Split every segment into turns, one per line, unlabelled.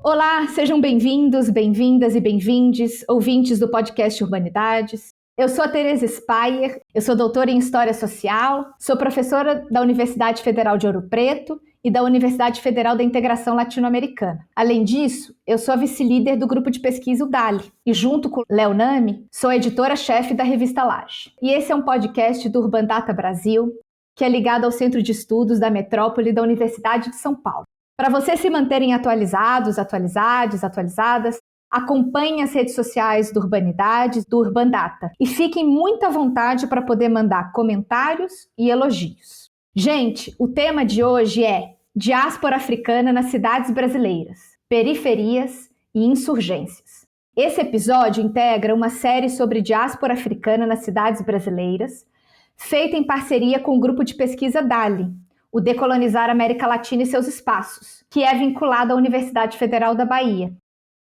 Olá, sejam bem-vindos, bem-vindas e bem-vindes, ouvintes do podcast Urbanidades. Eu sou a Tereza Speyer, eu sou doutora em História Social, sou professora da Universidade Federal de Ouro Preto e da Universidade Federal da Integração Latino-Americana. Além disso, eu sou a vice-líder do grupo de pesquisa UDALI e, junto com Léo Nami, sou a editora-chefe da revista Laje. E esse é um podcast do Urbandata Brasil, que é ligado ao Centro de Estudos da Metrópole da Universidade de São Paulo. Para vocês se manterem atualizadas, acompanhem as redes sociais do Urbanidades, do Urbandata, e fiquem muito à vontade para poder mandar comentários e elogios. Gente, o tema de hoje é Diáspora Africana nas Cidades Brasileiras, Periferias e Insurgências. Esse episódio integra uma série sobre diáspora africana nas cidades brasileiras, feita em parceria com o grupo de pesquisa DALI, o Decolonizar América Latina e seus Espaços, que é vinculado à Universidade Federal da Bahia.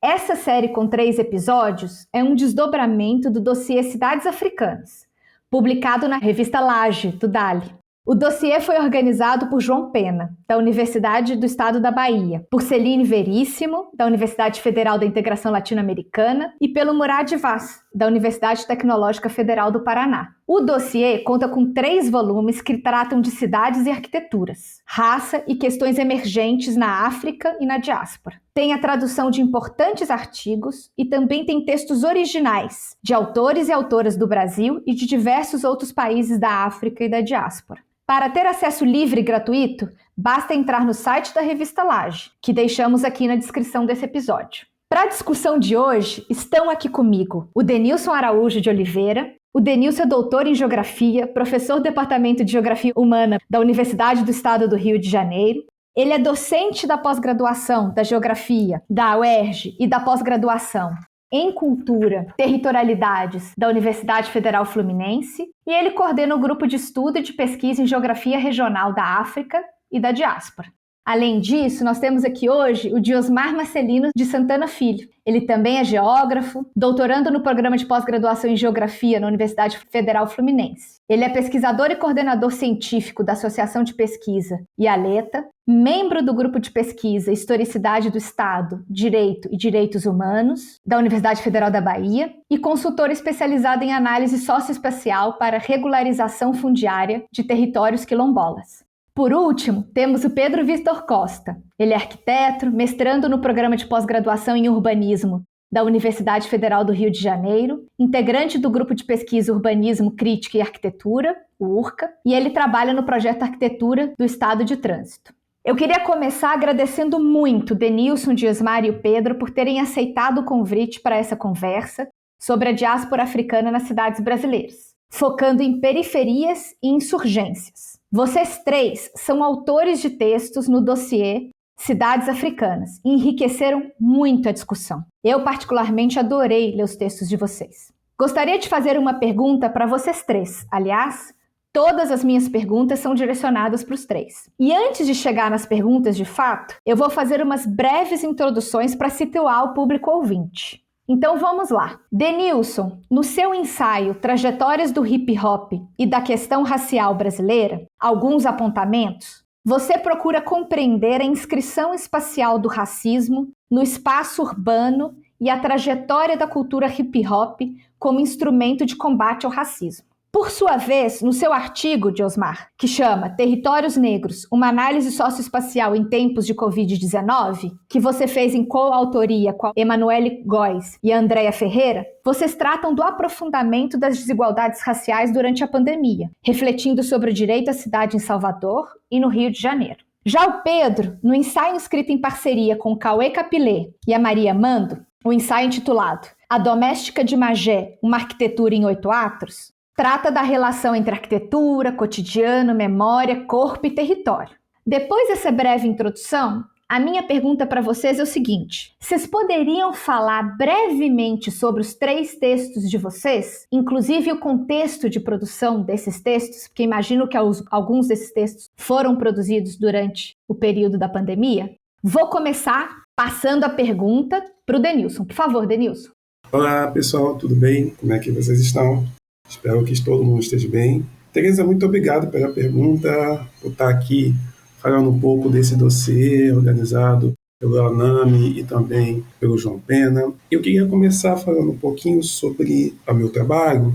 Essa série com 3 episódios é um desdobramento do dossiê Cidades Africanas, publicado na revista Laje, do DALI. O dossiê foi organizado por João Pena, da Universidade do Estado da Bahia, por Celine Veríssimo, da Universidade Federal da Integração Latino-Americana, e pelo Murad Vaz, da Universidade Tecnológica Federal do Paraná. O dossiê conta com 3 volumes que tratam de cidades e arquiteturas, raça e questões emergentes na África e na diáspora. Tem a tradução de importantes artigos e também tem textos originais de autores e autoras do Brasil e de diversos outros países da África e da diáspora. Para ter acesso livre e gratuito, basta entrar no site da revista Laje, que deixamos aqui na descrição desse episódio. Para a discussão de hoje, estão aqui comigo o Denilson Araújo de Oliveira. O Denilson é doutor em Geografia, professor do Departamento de Geografia Humana da Universidade do Estado do Rio de Janeiro. Ele é docente da pós-graduação da Geografia da UERJ e da pós-graduação em Cultura, Territorialidades da Universidade Federal Fluminense, e ele coordena o grupo de estudo e de pesquisa em Geografia Regional da África e da Diáspora. Além disso, nós temos aqui hoje o Diosmar Marcelino de Santana Filho. Ele também é geógrafo, doutorando no programa de pós-graduação em Geografia na Universidade Federal Fluminense. Ele é pesquisador e coordenador científico da Associação de Pesquisa IALETA, membro do grupo de pesquisa Historicidade do Estado, Direito e Direitos Humanos, da Universidade Federal da Bahia, e consultor especializado em análise socioespacial para regularização fundiária de territórios quilombolas. Por último, temos o Pedro Vítor Costa. Ele é arquiteto, mestrando no programa de pós-graduação em urbanismo da Universidade Federal do Rio de Janeiro, integrante do grupo de pesquisa Urbanismo, Crítica e Arquitetura, o URCA, e ele trabalha no projeto Arquitetura do Estado de Trânsito. Eu queria começar agradecendo muito Denilson, Diosmar e o Pedro por terem aceitado o convite para essa conversa sobre a diáspora africana nas cidades brasileiras, focando em periferias e insurgências. Vocês 3 são autores de textos no dossiê Cidades Africanas e enriqueceram muito a discussão. Eu, particularmente, adorei ler os textos de vocês. Gostaria de fazer uma pergunta para vocês 3. Aliás, todas as minhas perguntas são direcionadas para os 3. E antes de chegar nas perguntas de fato, eu vou fazer umas breves introduções para situar o público ouvinte. Então vamos lá. Denilson, no seu ensaio Trajetórias do Hip Hop e da Questão Racial Brasileira, alguns apontamentos, você procura compreender a inscrição espacial do racismo no espaço urbano e a trajetória da cultura hip hop como instrumento de combate ao racismo. Por sua vez, no seu artigo, Diosmar, que chama Territórios Negros, uma análise socioespacial em tempos de Covid-19, que você fez em coautoria com a Emanuele Góes e a Andréia Ferreira, vocês tratam do aprofundamento das desigualdades raciais durante a pandemia, refletindo sobre o direito à cidade em Salvador e no Rio de Janeiro. Já o Pedro, no ensaio escrito em parceria com Cauê Capilé e a Maria Mando, o ensaio intitulado A Doméstica de Magé, uma arquitetura em 8 atos, trata da relação entre arquitetura, cotidiano, memória, corpo e território. Depois dessa breve introdução, a minha pergunta para vocês é o seguinte: vocês poderiam falar brevemente sobre os 3 textos de vocês, inclusive o contexto de produção desses textos, porque imagino que alguns desses textos foram produzidos durante o período da pandemia? Vou começar passando a pergunta para o Denilson. Por favor, Denilson.
Olá, pessoal, tudo bem? Como é que vocês estão? Espero que todo mundo esteja bem. Tereza, muito obrigado pela pergunta, por estar aqui falando um pouco desse dossiê organizado pelo Anami e também pelo João Pena. Eu queria começar falando um pouquinho sobre o meu trabalho,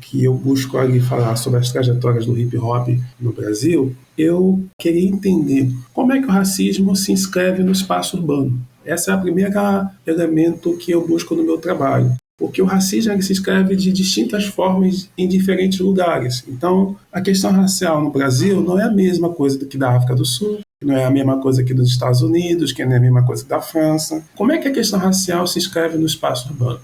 que eu busco ali falar sobre as trajetórias do hip hop no Brasil. Eu queria entender como é que o racismo se inscreve no espaço urbano. Esse é o primeiro elemento que eu busco no meu trabalho. Porque o racismo ele se escreve de distintas formas em diferentes lugares. Então, a questão racial no Brasil não é a mesma coisa do que da África do Sul, não é a mesma coisa aqui dos Estados Unidos, que não é a mesma coisa da França. Como é que a questão racial se escreve no espaço urbano?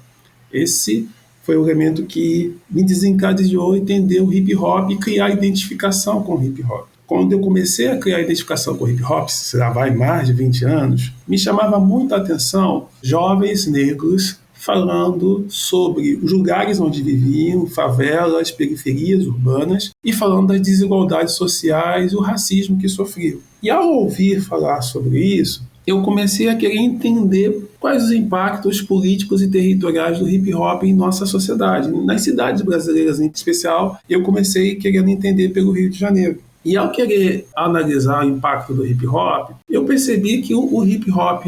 Esse foi o elemento que me desencadeou a entender o hip hop e criar identificação com o hip hop. Quando eu comecei a criar identificação com o hip hop, se lá vai mais de 20 anos, me chamava muito a atenção jovens negros falando sobre os lugares onde viviam, favelas, periferias urbanas, e falando das desigualdades sociais e o racismo que sofriam. E ao ouvir falar sobre isso, eu comecei a querer entender quais os impactos políticos e territoriais do hip hop em nossa sociedade. Nas cidades brasileiras, em especial, eu comecei querendo entender pelo Rio de Janeiro. E ao querer analisar o impacto do hip hop, eu percebi que o hip hop,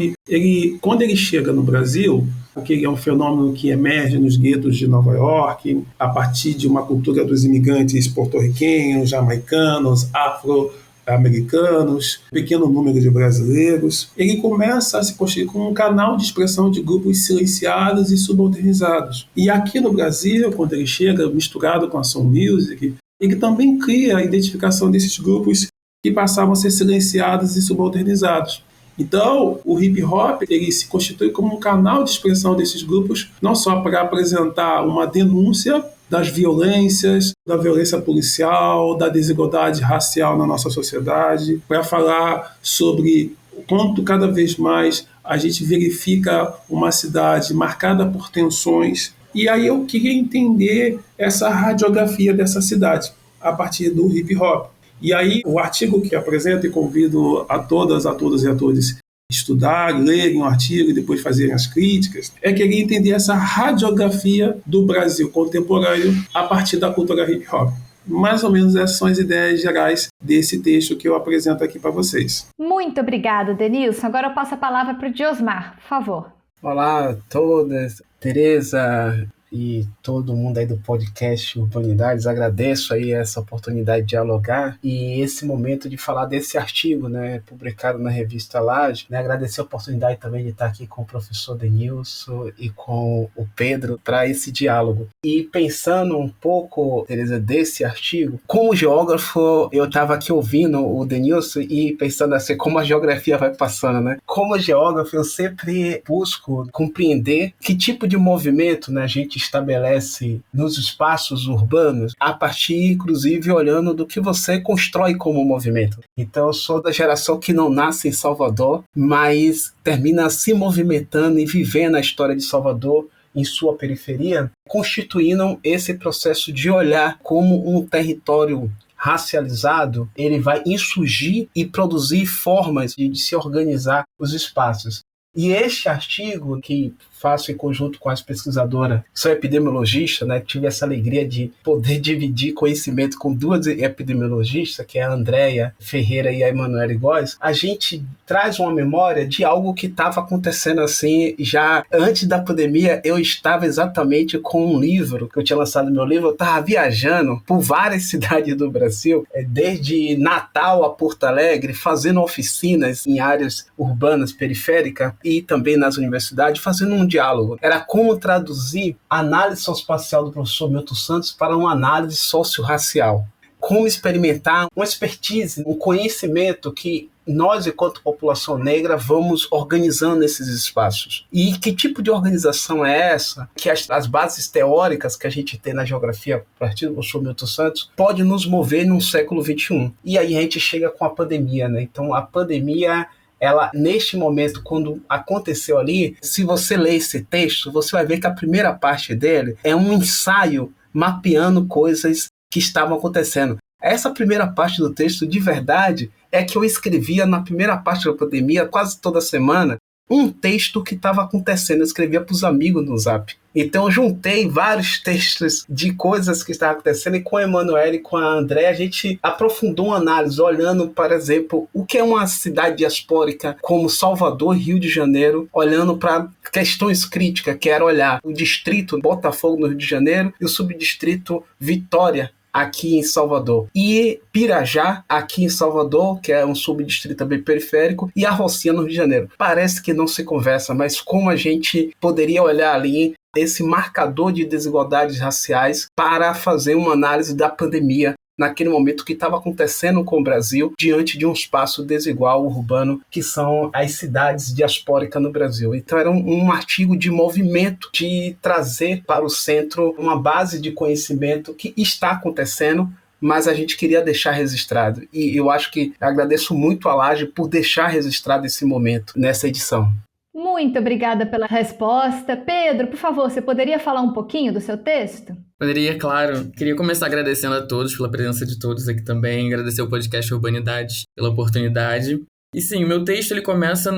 quando ele chega no Brasil, que ele é um fenômeno que emerge nos guetos de Nova York, a partir de uma cultura dos imigrantes porto-riquenhos, jamaicanos, afro-americanos, pequeno número de brasileiros, ele começa a se constituir como um canal de expressão de grupos silenciados e subalternizados. E aqui no Brasil, quando ele chega misturado com a soul music, ele também cria a identificação desses grupos que passavam a ser silenciados e subalternizados. Então, o hip hop ele se constitui como um canal de expressão desses grupos, não só para apresentar uma denúncia das violências, da violência policial, da desigualdade racial na nossa sociedade, para falar sobre o quanto cada vez mais a gente verifica uma cidade marcada por tensões. E aí eu queria entender essa radiografia dessa cidade a partir do hip hop. E aí o artigo que apresento e convido a todas e a todos estudar, lerem o artigo e depois fazerem as críticas, é querer entender essa radiografia do Brasil contemporâneo a partir da cultura hip hop. Mais ou menos essas são as ideias gerais desse texto que eu apresento aqui para vocês.
Muito obrigada, Denilson. Agora eu passo a palavra para o Diosmar, por favor.
Olá a todas, Tereza e todo mundo aí do podcast Urbanidades. Agradeço aí essa oportunidade de dialogar e esse momento de falar desse artigo, né, publicado na revista Laje, né, agradecer a oportunidade também de estar aqui com o professor Denilson e com o Pedro para esse diálogo. E pensando um pouco, Tereza, desse artigo, como geógrafo, eu estava aqui ouvindo o Denilson e pensando assim, como a geografia vai passando, né? Como geógrafo, eu sempre busco compreender que tipo de movimento, né, a gente estabelece nos espaços urbanos, a partir, inclusive, olhando do que você constrói como movimento. Então, eu sou da geração que não nasce em Salvador, mas termina se movimentando e vivendo a história de Salvador em sua periferia, constituindo esse processo de olhar como um território racializado, ele vai insurgir e produzir formas de se organizar os espaços. E este artigo, que faço em conjunto com as pesquisadoras, sou epidemiologista, né? Tive essa alegria de poder dividir conhecimento com duas epidemiologistas, que é a Andréia Ferreira e a Emanuele Góes. A gente traz uma memória de algo que estava acontecendo assim, já antes da pandemia. Eu estava exatamente com um livro, que eu tinha lançado meu livro, eu estava viajando por várias cidades do Brasil, desde Natal a Porto Alegre, fazendo oficinas em áreas urbanas periféricas e também nas universidades, fazendo um diálogo. Era como traduzir a análise socioespacial do professor Milton Santos para uma análise socio-racial. Como experimentar uma expertise, um conhecimento que nós, enquanto população negra, vamos organizando esses espaços. E que tipo de organização é essa? Que as bases teóricas que a gente tem na geografia, a partir do professor Milton Santos, pode nos mover no século XXI. E aí a gente chega com a pandemia, né? Então, a pandemia, ela, neste momento, quando aconteceu ali, se você ler esse texto, você vai ver que a primeira parte dele é um ensaio mapeando coisas que estavam acontecendo. Essa primeira parte do texto, de verdade, é que eu escrevia na primeira parte da pandemia, quase toda semana, um texto que estava acontecendo. Eu escrevia para os amigos no Zap. Então eu juntei vários textos de coisas que estavam acontecendo, e com a Emanuele e com a André a gente aprofundou uma análise, olhando, por exemplo, o que é uma cidade diaspórica como Salvador, Rio de Janeiro, olhando para questões críticas, que era olhar o distrito Botafogo no Rio de Janeiro e o subdistrito Vitória aqui em Salvador, e Pirajá aqui em Salvador, que é um subdistrito também periférico, e a Rocinha no Rio de Janeiro. Parece que não se conversa, mas como a gente poderia olhar ali esse marcador de desigualdades raciais para fazer uma análise da pandemia naquele momento que estava acontecendo com o Brasil diante de um espaço desigual urbano que são as cidades diaspóricas no Brasil. Então era um artigo de movimento, de trazer para o centro uma base de conhecimento que está acontecendo, mas a gente queria deixar registrado. E eu acho que agradeço muito a Laje por deixar registrado esse momento nessa edição.
Muito obrigada pela resposta. Pedro, por favor, você poderia falar um pouquinho do seu texto?
Poderia, claro. Queria começar agradecendo a todos pela presença de todos aqui também, agradecer ao podcast Urbanidades pela oportunidade. E sim, o meu texto ele começa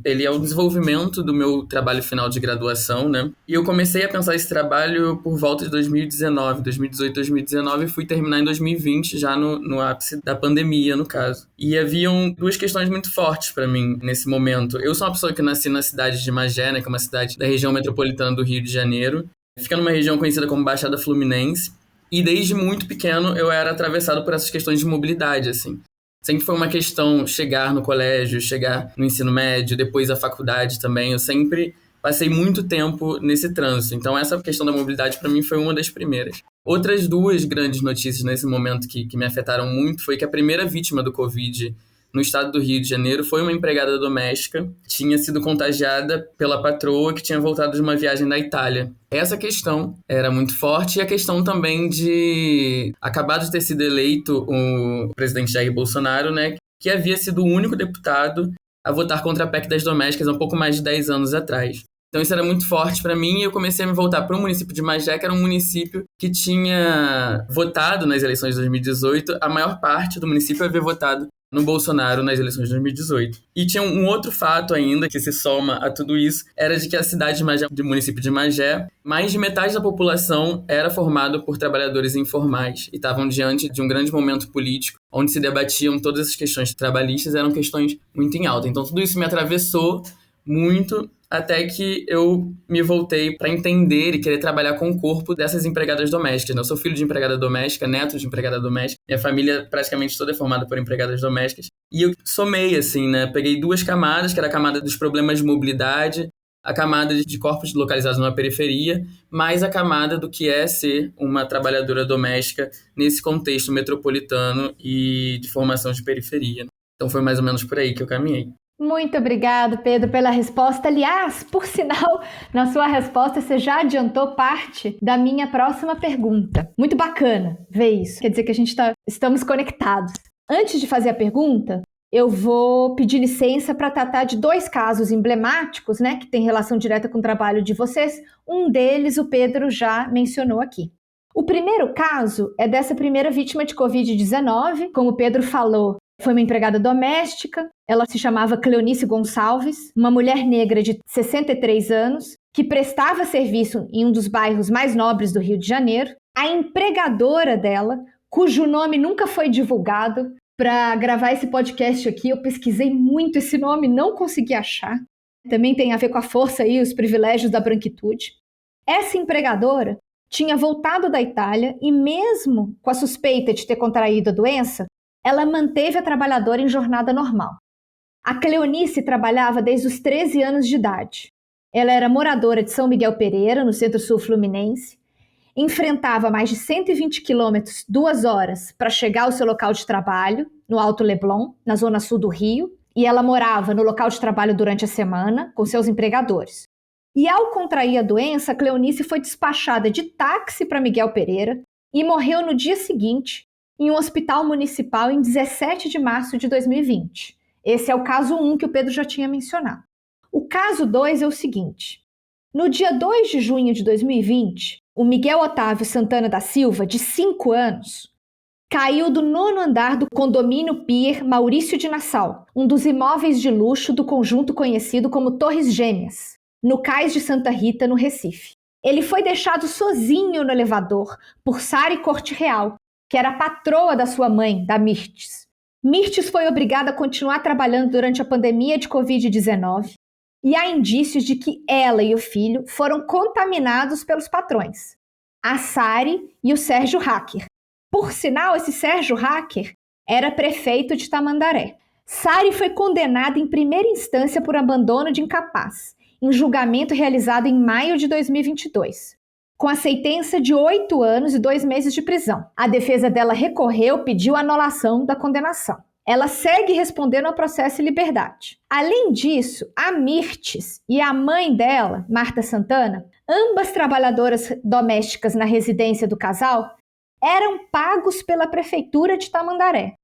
ele é o desenvolvimento do meu trabalho final de graduação, né? E eu comecei a pensar esse trabalho por volta de 2018, 2019, e fui terminar em 2020, já no ápice da pandemia, no caso. E haviam duas questões muito fortes para mim nesse momento. Eu sou uma pessoa que nasci na cidade de Magé, né, que é uma cidade da região metropolitana do Rio de Janeiro. Fica numa região conhecida como Baixada Fluminense. E desde muito pequeno eu era atravessado por essas questões de mobilidade, assim. Sempre foi uma questão chegar no colégio, chegar no ensino médio, depois a faculdade também. Eu sempre passei muito tempo nesse trânsito. Então essa questão da mobilidade para mim foi uma das primeiras. Outras duas grandes notícias nesse momento que me afetaram muito foi que a primeira vítima do Covid no estado do Rio de Janeiro foi uma empregada doméstica, tinha sido contagiada pela patroa que tinha voltado de uma viagem da Itália. Essa questão era muito forte, e a questão também de acabado de ter sido eleito o presidente Jair Bolsonaro, né, que havia sido o único deputado a votar contra a PEC das domésticas há um pouco mais de 10 anos atrás. Então isso era muito forte para mim, e eu comecei a me voltar para o município de Magé, que era um município que tinha votado nas eleições de 2018, a maior parte do município havia votado no Bolsonaro nas eleições de 2018. E tinha um outro fato ainda que se soma a tudo isso, era de que a cidade de Magé, do município de Magé, mais de metade da população era formada por trabalhadores informais e estavam diante de um grande momento político onde se debatiam todas essas questões trabalhistas, eram questões muito em alta. Então tudo isso me atravessou muito, até que eu me voltei para entender e querer trabalhar com o corpo dessas empregadas domésticas. Eu sou filho de empregada doméstica, neto de empregada doméstica. Minha família praticamente toda é formada por empregadas domésticas. E eu somei, assim, né? Peguei duas camadas, que era a camada dos problemas de mobilidade, a camada de corpos localizados numa periferia, mais a camada do que é ser uma trabalhadora doméstica nesse contexto metropolitano e de formação de periferia. Então foi mais ou menos por aí que eu caminhei.
Muito obrigado, Pedro, pela resposta. Aliás, por sinal, na sua resposta você já adiantou parte da minha próxima pergunta. Muito bacana ver isso. Quer dizer que estamos conectados. Antes de fazer a pergunta, eu vou pedir licença para tratar de dois casos emblemáticos, né, que têm relação direta com o trabalho de vocês. Um deles o Pedro já mencionou aqui. O primeiro caso é dessa primeira vítima de Covid-19, como o Pedro falou. Foi uma empregada doméstica, ela se chamava Cleonice Gonçalves, uma mulher negra de 63 anos, que prestava serviço em um dos bairros mais nobres do Rio de Janeiro. A empregadora dela, cujo nome nunca foi divulgado, para gravar esse podcast aqui, eu pesquisei muito esse nome, não consegui achar. Também tem a ver com a força e os privilégios da branquitude. Essa empregadora tinha voltado da Itália e mesmo com a suspeita de ter contraído a doença, ela manteve a trabalhadora em jornada normal. A Cleonice trabalhava desde os 13 anos de idade. Ela era moradora de São Miguel Pereira, no centro-sul fluminense, enfrentava mais de 120 quilômetros, 2 horas, para chegar ao seu local de trabalho, no Alto Leblon, na zona sul do Rio, e ela morava no local de trabalho durante a semana, com seus empregadores. E ao contrair a doença, a Cleonice foi despachada de táxi para Miguel Pereira e morreu no dia seguinte, em um hospital municipal em 17 de março de 2020. Esse é o caso 1 que o Pedro já tinha mencionado. O caso 2 é o seguinte. No dia 2 de junho de 2020, o Miguel Otávio Santana da Silva, de 5 anos, caiu do 9º andar do condomínio Pier Maurício de Nassau, um dos imóveis de luxo do conjunto conhecido como Torres Gêmeas. no cais de Santa Rita, no Recife. Ele foi deixado sozinho no elevador por Sari Corte Real, que era a patroa da sua mãe, da Mirtes. Mirtes foi obrigada a continuar trabalhando durante a pandemia de Covid-19 e há indícios de que ela e o filho foram contaminados pelos patrões, a Sari e o Sérgio Hacker. Por sinal, esse Sérgio Hacker era prefeito de Tamandaré. Sari foi condenada em primeira instância por abandono de incapaz, em julgamento realizado em maio de 2022, com a sentença de 8 anos e 2 meses de prisão. A defesa dela recorreu, pediu a anulação da condenação. Ela segue respondendo ao processo em liberdade. Além disso, a Mirtes e a mãe dela, Marta Santana, ambas trabalhadoras domésticas na residência do casal, eram pagos pela Prefeitura de Tamandaré.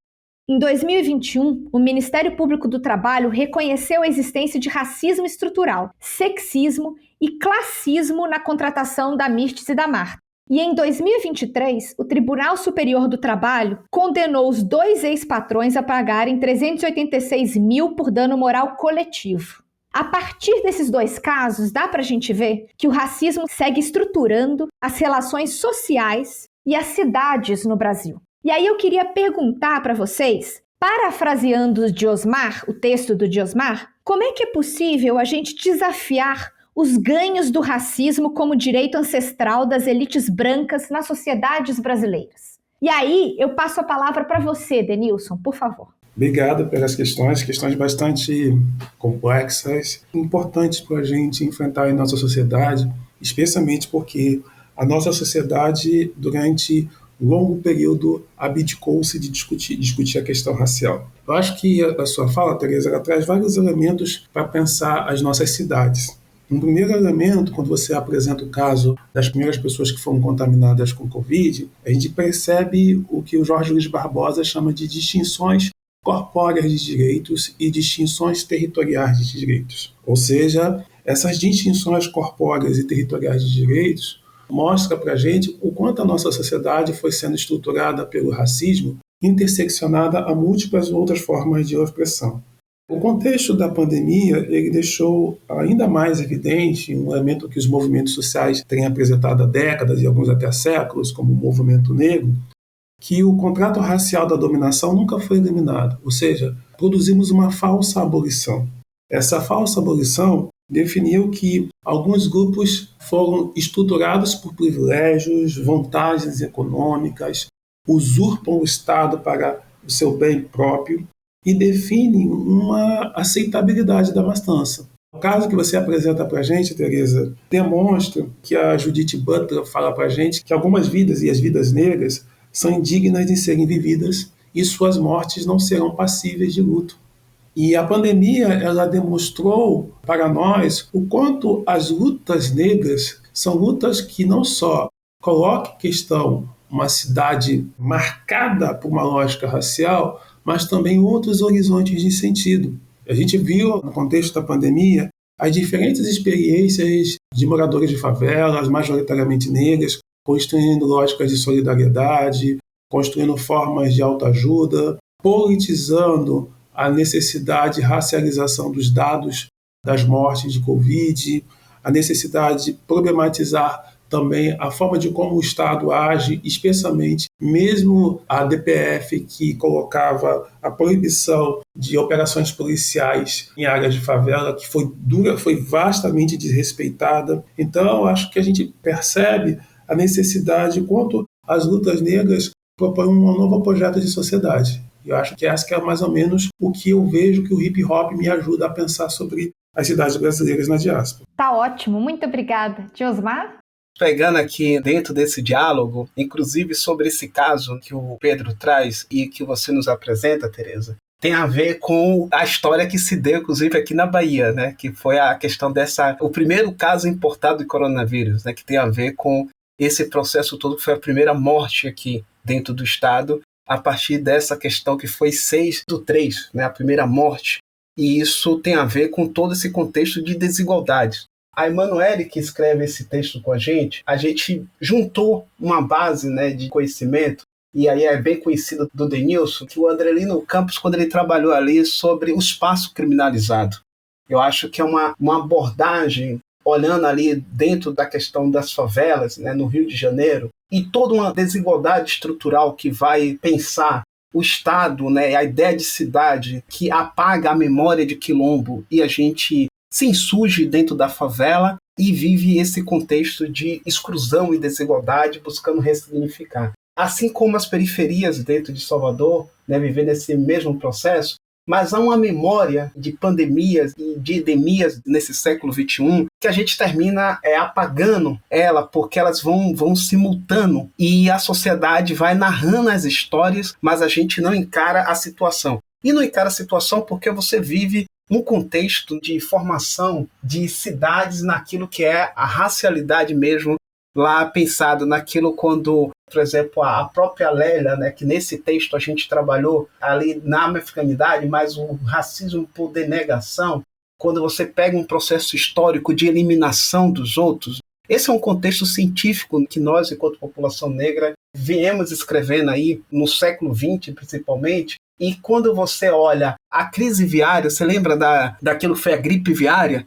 Em 2021, o Ministério Público do Trabalho reconheceu a existência de racismo estrutural, sexismo e classismo na contratação da Mirtes e da Marta. E em 2023, o Tribunal Superior do Trabalho condenou os 2 ex-patrões a pagarem 386 mil por dano moral coletivo. A partir desses 2 casos, dá para a gente ver que o racismo segue estruturando as relações sociais e as cidades no Brasil. E aí eu queria perguntar para vocês, parafraseando o Diosmar, o texto do Diosmar, como é que é possível a gente desafiar os ganhos do racismo como direito ancestral das elites brancas nas sociedades brasileiras? E aí eu passo a palavra para você, Denilson, por favor.
Obrigado pelas questões bastante complexas, importantes para a gente enfrentar em nossa sociedade, especialmente porque a nossa sociedade, durante longo período, abdicou-se de discutir a questão racial. Eu acho que a sua fala, Tereza, ela traz vários elementos para pensar as nossas cidades. Um primeiro elemento, quando você apresenta o caso das primeiras pessoas que foram contaminadas com Covid, a gente percebe o que o Jorge Luiz Barbosa chama de distinções corpóreas de direitos e distinções territoriais de direitos. Ou seja, essas distinções corpóreas e territoriais de direitos mostra para a gente o quanto a nossa sociedade foi sendo estruturada pelo racismo, interseccionada a múltiplas outras formas de opressão. O contexto da pandemia ele deixou ainda mais evidente um elemento que os movimentos sociais têm apresentado há décadas e alguns até há séculos, como o movimento negro, que o contrato racial da dominação nunca foi eliminado, ou seja, produzimos uma falsa abolição. Essa falsa abolição definiu que alguns grupos foram estruturados por privilégios, vantagens econômicas, usurpam o Estado para o seu bem próprio e definem uma aceitabilidade da matança. O caso que você apresenta para a gente, Tereza, demonstra que a Judith Butler fala para a gente que algumas vidas, e as vidas negras, são indignas de serem vividas e suas mortes não serão passíveis de luto. E a pandemia ela demonstrou para nós o quanto as lutas negras são lutas que não só colocam em questão uma cidade marcada por uma lógica racial, mas também outros horizontes de sentido. A gente viu, no contexto da pandemia, as diferentes experiências de moradores de favelas, majoritariamente negras, construindo lógicas de solidariedade, construindo formas de autoajuda, politizando a necessidade de racialização dos dados das mortes de Covid, a necessidade de problematizar também a forma de como o Estado age, especialmente mesmo a DPF que colocava a proibição de operações policiais em áreas de favela, que foi dura, foi vastamente desrespeitada. Então, acho que a gente percebe a necessidade quanto as lutas negras propõem um novo projeto de sociedade. Eu acho que essa que é mais ou menos o que eu vejo que o hip hop me ajuda a pensar sobre as cidades brasileiras na diáspora.
Tá ótimo, muito obrigada. Diosmar?
Pegando aqui dentro desse diálogo, inclusive sobre esse caso que o Pedro traz e que você nos apresenta, Tereza, tem a ver com a história que se deu, inclusive, aqui na Bahia, né? Que foi a questão o primeiro caso importado de coronavírus, né? Que tem a ver com esse processo todo, que foi a primeira morte aqui dentro do estado, a partir dessa questão que foi 6/3, né, a primeira morte, e isso tem a ver com todo esse contexto de desigualdades. A Emanuele, que escreve esse texto com a gente juntou uma base, né, de conhecimento, e aí é bem conhecido do Denilson, que o Andrelino Campos, quando ele trabalhou ali sobre o espaço criminalizado. Eu acho que é uma abordagem olhando ali dentro da questão das favelas, né, no Rio de Janeiro, e toda uma desigualdade estrutural que vai pensar o Estado, né, a ideia de cidade que apaga a memória de quilombo e a gente se insurge dentro da favela e vive esse contexto de exclusão e desigualdade buscando ressignificar. Assim como as periferias dentro de Salvador, né, vivendo esse mesmo processo, mas há uma memória de pandemias e de endemias nesse século XXI que a gente termina apagando ela, porque elas vão simultando e a sociedade vai narrando as histórias, mas a gente não encara a situação. E não encara a situação porque você vive um contexto de formação de cidades naquilo que é a racialidade mesmo, lá pensado naquilo quando, por exemplo, a própria Lélia, né, que nesse texto a gente trabalhou ali na africanidade, mas o racismo por denegação, quando você pega um processo histórico de eliminação dos outros. Esse é um contexto científico que nós, enquanto população negra, viemos escrevendo aí no século XX, principalmente. E quando você olha a crise viária, você lembra daquilo que foi a gripe viária?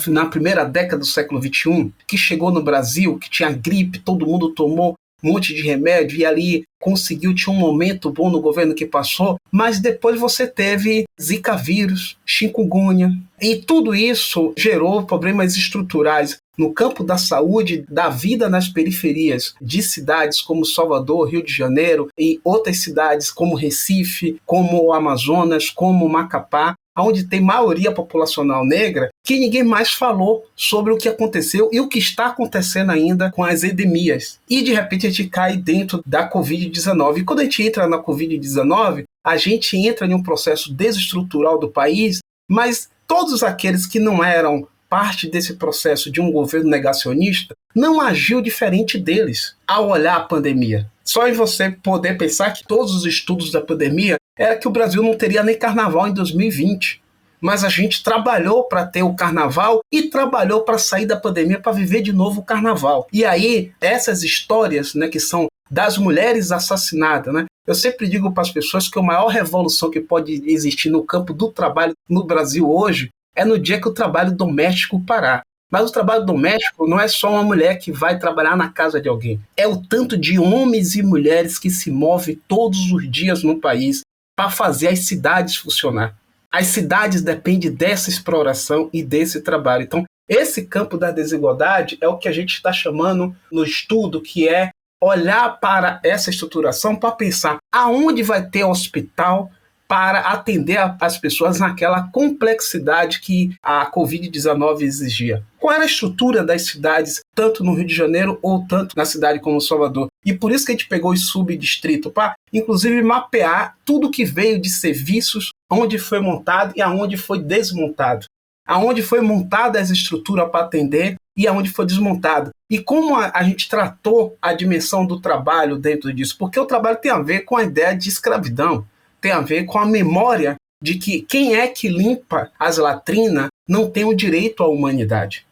Na primeira década do século XXI, que chegou no Brasil, que tinha gripe, todo mundo tomou um monte de remédio e ali tinha um momento bom no governo que passou, mas depois você teve Zika vírus, chikungunya, e tudo isso gerou problemas estruturais no campo da saúde, da vida nas periferias de cidades como Salvador, Rio de Janeiro e outras cidades como Recife, como o Amazonas, como Macapá, onde tem maioria populacional negra, que ninguém mais falou sobre o que aconteceu e o que está acontecendo ainda com as endemias. E de repente a gente cai dentro da Covid-19. E quando a gente entra na Covid-19, a gente entra em um processo desestrutural do país, mas todos aqueles que não eram parte desse processo de um governo negacionista não agiu diferente deles ao olhar a pandemia. Só em você poder pensar que todos os estudos da pandemia era que o Brasil não teria nem carnaval em 2020. Mas a gente trabalhou para ter o carnaval e trabalhou para sair da pandemia para viver de novo o carnaval. E aí, essas histórias, né, que são das mulheres assassinadas, né? Eu sempre digo para as pessoas que a maior revolução que pode existir no campo do trabalho no Brasil hoje é no dia que o trabalho doméstico parar. Mas o trabalho doméstico não é só uma mulher que vai trabalhar na casa de alguém. É o tanto de homens e mulheres que se movem todos os dias no país para fazer as cidades funcionar. As cidades dependem dessa exploração e desse trabalho. Então, esse campo da desigualdade é o que a gente está chamando no estudo, que é olhar para essa estruturação para pensar aonde vai ter hospital para atender as pessoas naquela complexidade que a Covid-19 exigia. Qual era a estrutura das cidades, tanto no Rio de Janeiro ou tanto na cidade como Salvador? E por isso que a gente pegou os subdistritos para, inclusive, mapear tudo que veio de serviços, onde foi montado e aonde foi desmontado. Aonde foi montada essa estrutura para atender e aonde foi desmontado. E como a gente tratou a dimensão do trabalho dentro disso? Porque o trabalho tem a ver com a ideia de escravidão. Tem a ver com a memória de que quem é que limpa as latrinas não tem o direito à humanidade.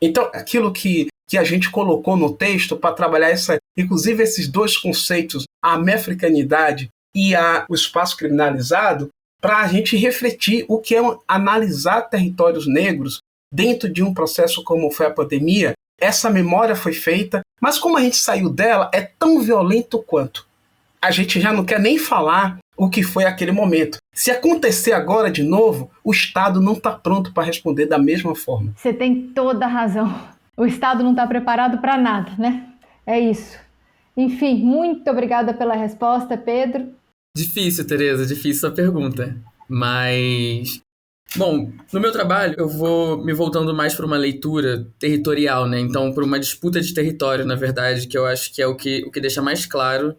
Então, aquilo que a gente colocou no texto para trabalhar inclusive esses dois conceitos, a africanidade e o espaço criminalizado, para a gente refletir o que é analisar territórios negros dentro de um processo como foi a pandemia. Essa memória foi feita, mas como a gente saiu dela, é tão violento quanto. A gente já não quer nem falar o que foi aquele momento. Se acontecer agora de novo, o Estado não está pronto para responder da mesma forma.
Você tem toda a razão. O Estado não está preparado para nada, né? É isso. Enfim, muito obrigada pela resposta, Pedro.
Difícil, Tereza, difícil a pergunta. Mas, bom, no meu trabalho eu vou me voltando mais para uma leitura territorial, né? Então, para uma disputa de território, na verdade, que eu acho que é o que deixa mais claro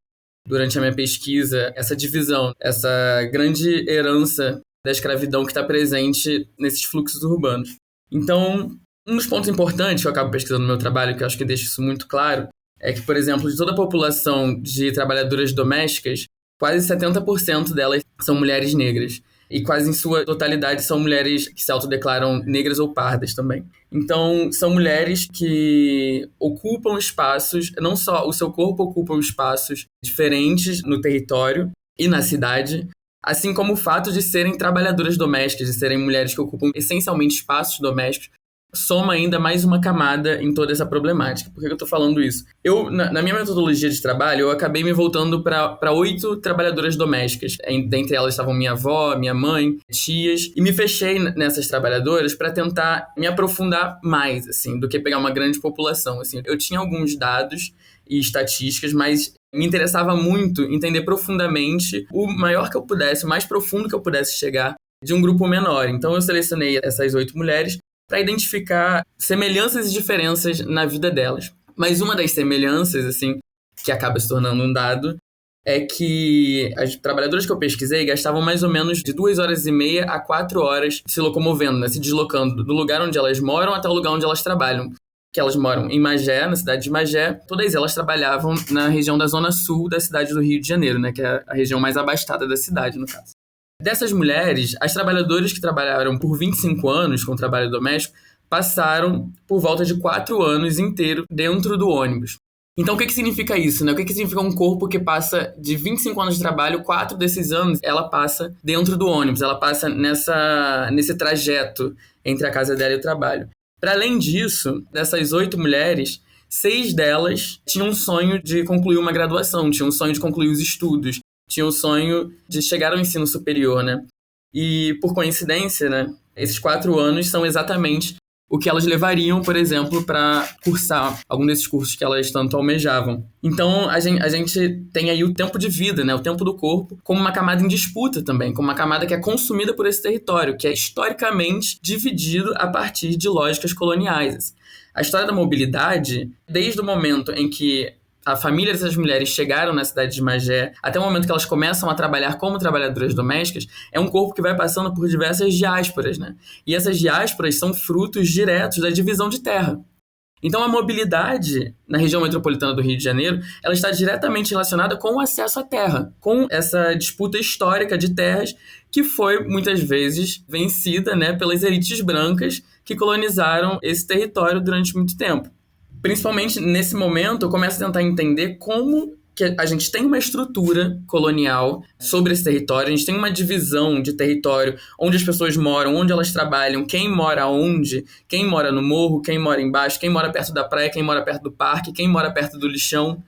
durante a minha pesquisa, essa divisão, essa grande herança da escravidão que está presente nesses fluxos urbanos. Então, um dos pontos importantes que eu acabo pesquisando no meu trabalho, que eu acho que deixa isso muito claro, é que, por exemplo, de toda a população de trabalhadoras domésticas, quase 70% delas são mulheres negras. E quase em sua totalidade são mulheres que se autodeclaram negras ou pardas também. Então, são mulheres que ocupam espaços, não só o seu corpo ocupa espaços diferentes no território e na cidade, assim como o fato de serem trabalhadoras domésticas, de serem mulheres que ocupam essencialmente espaços domésticos, soma ainda mais uma camada em toda essa problemática. Por que eu estou falando isso? Na minha metodologia de trabalho, eu acabei me voltando para 8 trabalhadoras domésticas. Dentre elas estavam minha avó, minha mãe, tias, e me fechei nessas trabalhadoras para tentar me aprofundar mais, assim, do que pegar uma grande população. Assim, eu tinha alguns dados e estatísticas, mas me interessava muito entender profundamente o maior que eu pudesse, o mais profundo que eu pudesse chegar de um grupo menor. Então eu selecionei essas 8 mulheres para identificar semelhanças e diferenças na vida delas. Mas uma das semelhanças, assim, que acaba se tornando um dado, é que as trabalhadoras que eu pesquisei gastavam mais ou menos de 2 horas e meia a 4 horas se locomovendo, né, se deslocando do lugar onde elas moram até o lugar onde elas trabalham. Que elas moram em Magé, na cidade de Magé. Todas elas trabalhavam na região da zona sul da cidade do Rio de Janeiro, né, que é a região mais abastada da cidade, no caso. Dessas mulheres, as trabalhadoras que trabalharam por 25 anos com trabalho doméstico passaram por volta de 4 anos inteiros dentro do ônibus. Então, o que significa isso, né? O que significa um corpo que passa de 25 anos de trabalho, 4 desses anos, ela passa dentro do ônibus, ela passa nesse trajeto entre a casa dela e o trabalho. Para além disso, dessas 8 mulheres, 6 delas tinham um sonho de concluir uma graduação, tinham um sonho de concluir os estudos, tinham um sonho de chegar ao ensino superior, né? E, por coincidência, né, esses 4 anos são exatamente o que elas levariam, por exemplo, para cursar algum desses cursos que elas tanto almejavam. Então, a gente tem aí o tempo de vida, né, o tempo do corpo, como uma camada em disputa também, como uma camada que é consumida por esse território, que é historicamente dividido a partir de lógicas coloniais. A história da mobilidade, desde o momento em que a família dessas mulheres chegaram na cidade de Magé, até o momento que elas começam a trabalhar como trabalhadoras domésticas, é um corpo que vai passando por diversas diásporas, né? E essas diásporas são frutos diretos da divisão de terra. Então a mobilidade na região metropolitana do Rio de Janeiro, ela está diretamente relacionada com o acesso à terra, com essa disputa histórica de terras que foi muitas vezes vencida, né, pelas elites brancas que colonizaram esse território durante muito tempo. Principalmente nesse momento, eu começo a tentar entender como que a gente tem uma estrutura colonial sobre esse território, a gente tem uma divisão de território onde as pessoas moram, onde elas trabalham, quem mora onde, quem mora no morro, quem mora embaixo, quem mora perto da praia, quem mora perto do parque, quem mora perto do lixão.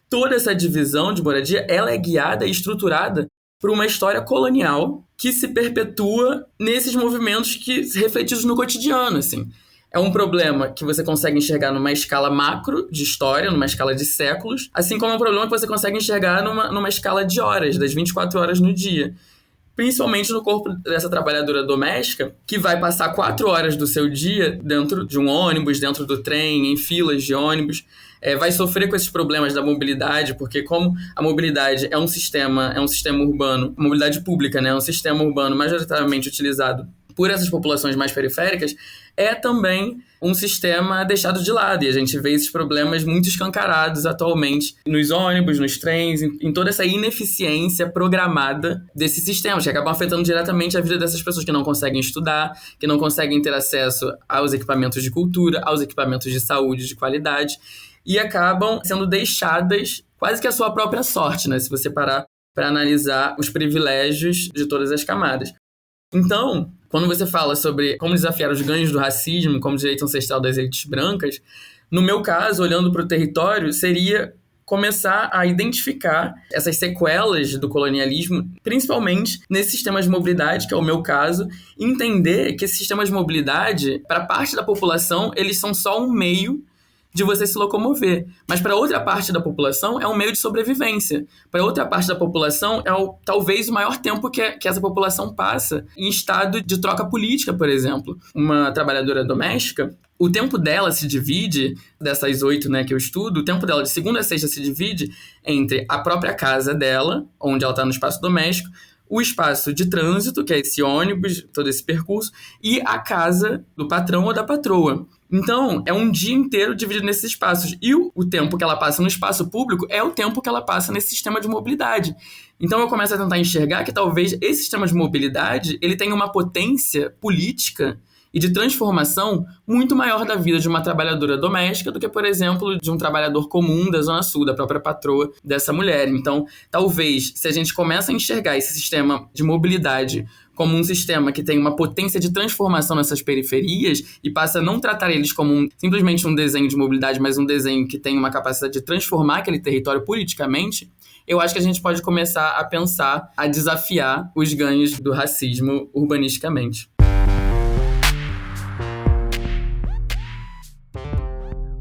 Toda essa divisão de moradia, ela é guiada e estruturada por uma história colonial que se perpetua nesses movimentos que refletidos no cotidiano, assim. É um problema que você consegue enxergar numa escala macro de história, numa escala de séculos, assim como é um problema que você consegue enxergar numa escala de horas, das 24 horas no dia. Principalmente no corpo dessa trabalhadora doméstica, que vai passar 4 horas do seu dia dentro de um ônibus, dentro do trem, em filas de ônibus, vai sofrer com esses problemas da mobilidade, porque como a mobilidade é um sistema urbano, a mobilidade pública, né, é um sistema urbano majoritariamente utilizado por essas populações mais periféricas, é também um sistema deixado de lado. E a gente vê esses problemas muito escancarados atualmente nos ônibus, nos trens, em toda essa ineficiência programada desses sistemas, que acabam afetando diretamente a vida dessas pessoas que não conseguem estudar, que não conseguem ter acesso aos equipamentos de cultura, aos equipamentos de saúde de qualidade, e acabam sendo deixadas quase que à sua própria sorte, né? Se você parar para analisar os privilégios de todas as camadas. Então, quando você fala sobre como desafiar os ganhos do racismo como direito ancestral das elites brancas, no meu caso, olhando para o território, seria começar a identificar essas sequelas do colonialismo, principalmente nesses sistemas de mobilidade, que é o meu caso, e entender que esses sistemas de mobilidade, para parte da população, eles são só um meio de você se locomover. Mas para outra parte da população é um meio de sobrevivência. Para outra parte da população é talvez o maior tempo que essa população passa em estado de troca política, por exemplo. Uma trabalhadora doméstica, o tempo dela se divide, dessas 8, né, que eu estudo, o tempo dela de segunda a sexta se divide entre a própria casa dela, onde ela está no espaço doméstico, o espaço de trânsito, que é esse ônibus, todo esse percurso, e a casa do patrão ou da patroa. Então, é um dia inteiro dividido nesses espaços. E o tempo que ela passa no espaço público é o tempo que ela passa nesse sistema de mobilidade. Então, eu começo a tentar enxergar que talvez esse sistema de mobilidade ele tenha uma potência política e de transformação muito maior da vida de uma trabalhadora doméstica do que, por exemplo, de um trabalhador comum da Zona Sul, da própria patroa dessa mulher. Então, talvez, se a gente começa a enxergar esse sistema de mobilidade como um sistema que tem uma potência de transformação nessas periferias e passa a não tratar eles como simplesmente um desenho de mobilidade, mas um desenho que tem uma capacidade de transformar aquele território politicamente, eu acho que a gente pode começar a pensar, a desafiar os ganhos do racismo urbanisticamente.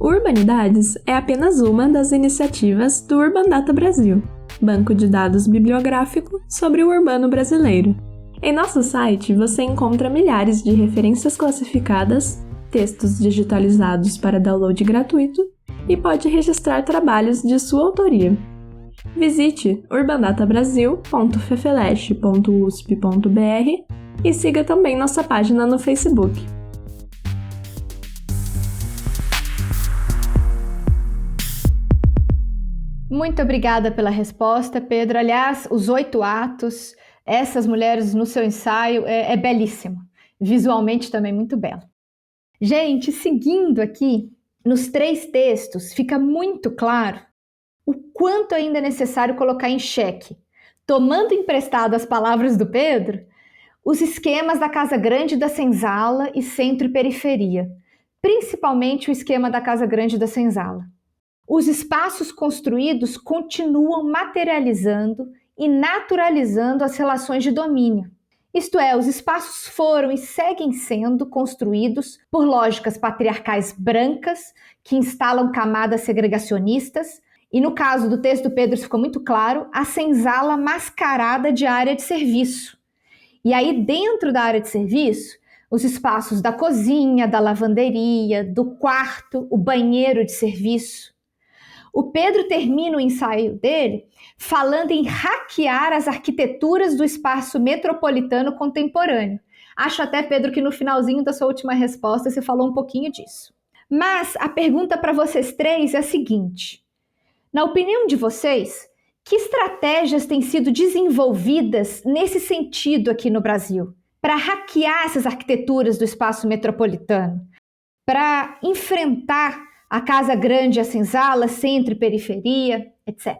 Urbanidades é apenas uma das iniciativas do Urban Data Brasil, banco de dados bibliográfico sobre o urbano brasileiro. Em nosso site você encontra milhares de referências classificadas, textos digitalizados para download gratuito e pode registrar trabalhos de sua autoria. Visite urbandatabrasil.fefeleste.usp.br e siga também nossa página no Facebook.
Muito obrigada pela resposta, Pedro. Aliás, os 8 atos, essas mulheres no seu ensaio, é belíssimo. Visualmente também muito belo. Gente, seguindo aqui, nos 3 textos, fica muito claro o quanto ainda é necessário colocar em xeque, tomando emprestado as palavras do Pedro, os esquemas da Casa Grande da Senzala e centro e periferia, principalmente o esquema da Casa Grande da Senzala. Os espaços construídos continuam materializando e naturalizando as relações de domínio. Isto é, os espaços foram e seguem sendo construídos por lógicas patriarcais brancas que instalam camadas segregacionistas e, no caso do texto do Pedro, isso ficou muito claro, a senzala mascarada de área de serviço. E aí, dentro da área de serviço, os espaços da cozinha, da lavanderia, do quarto, o banheiro de serviço. O Pedro termina o ensaio dele falando em hackear as arquiteturas do espaço metropolitano contemporâneo. Acho até, Pedro, que no finalzinho da sua última resposta você falou um pouquinho disso. Mas a pergunta para vocês 3 é a seguinte: na opinião de vocês, que estratégias têm sido desenvolvidas nesse sentido aqui no Brasil para hackear essas arquiteturas do espaço metropolitano, para enfrentar a Casa Grande, a Senzala, centro e periferia, etc.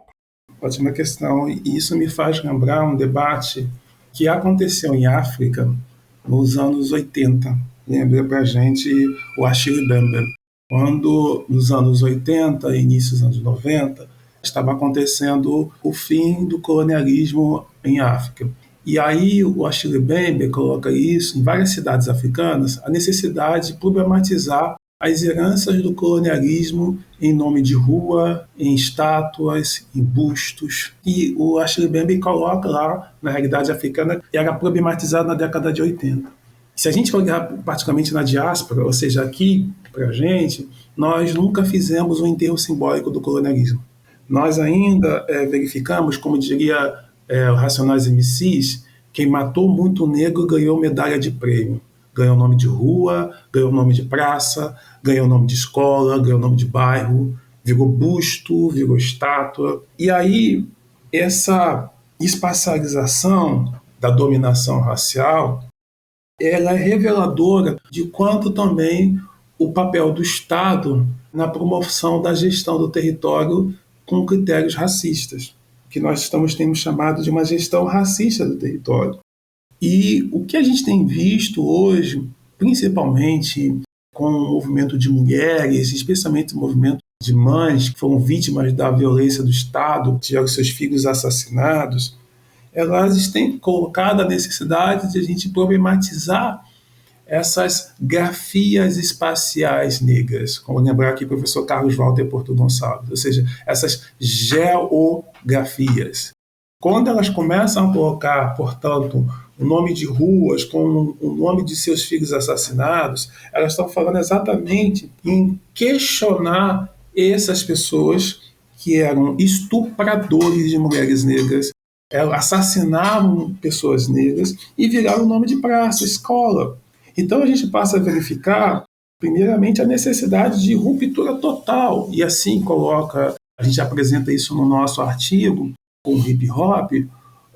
Ótima questão, e isso me faz lembrar um debate que aconteceu em África nos anos 80. Lembra pra gente o Achille Mbembe. Quando, nos anos 80 e início dos anos 90, estava acontecendo o fim do colonialismo em África. E aí o Achille Mbembe coloca isso em várias cidades africanas, a necessidade de problematizar as heranças do colonialismo em nome de rua, em estátuas, em bustos. E o Achille Mbembe coloca lá, na realidade africana, que era problematizado na década de 80. Se a gente olhar particularmente na diáspora, ou seja, aqui para a gente, nós nunca fizemos um enterro simbólico do colonialismo. Nós ainda verificamos, como diria o Racionais MCs, quem matou muito negro ganhou medalha de prêmio. Ganhou nome de rua, ganhou nome de praça, ganhou nome de escola, ganhou nome de bairro, virou busto, virou estátua. E aí, essa espacialização da dominação racial, ela é reveladora de quanto também o papel do Estado na promoção da gestão do território com critérios racistas, que nós temos chamado de uma gestão racista do território. E o que a gente tem visto hoje, principalmente com o movimento de mulheres, especialmente o movimento de mães que foram vítimas da violência do Estado, tiveram seus filhos assassinados, elas têm colocado a necessidade de a gente problematizar essas grafias espaciais negras, como lembrar aqui o professor Carlos Walter Porto Gonçalves, ou seja, essas geografias. Quando elas começam a colocar, portanto, o nome de ruas com o nome de seus filhos assassinados, elas estão falando exatamente em questionar essas pessoas que eram estupradores de mulheres negras, assassinavam pessoas negras e viraram nome de praça, escola. Então a gente passa a verificar, primeiramente, a necessidade de ruptura total, e assim a gente apresenta isso no nosso artigo, com o hip hop,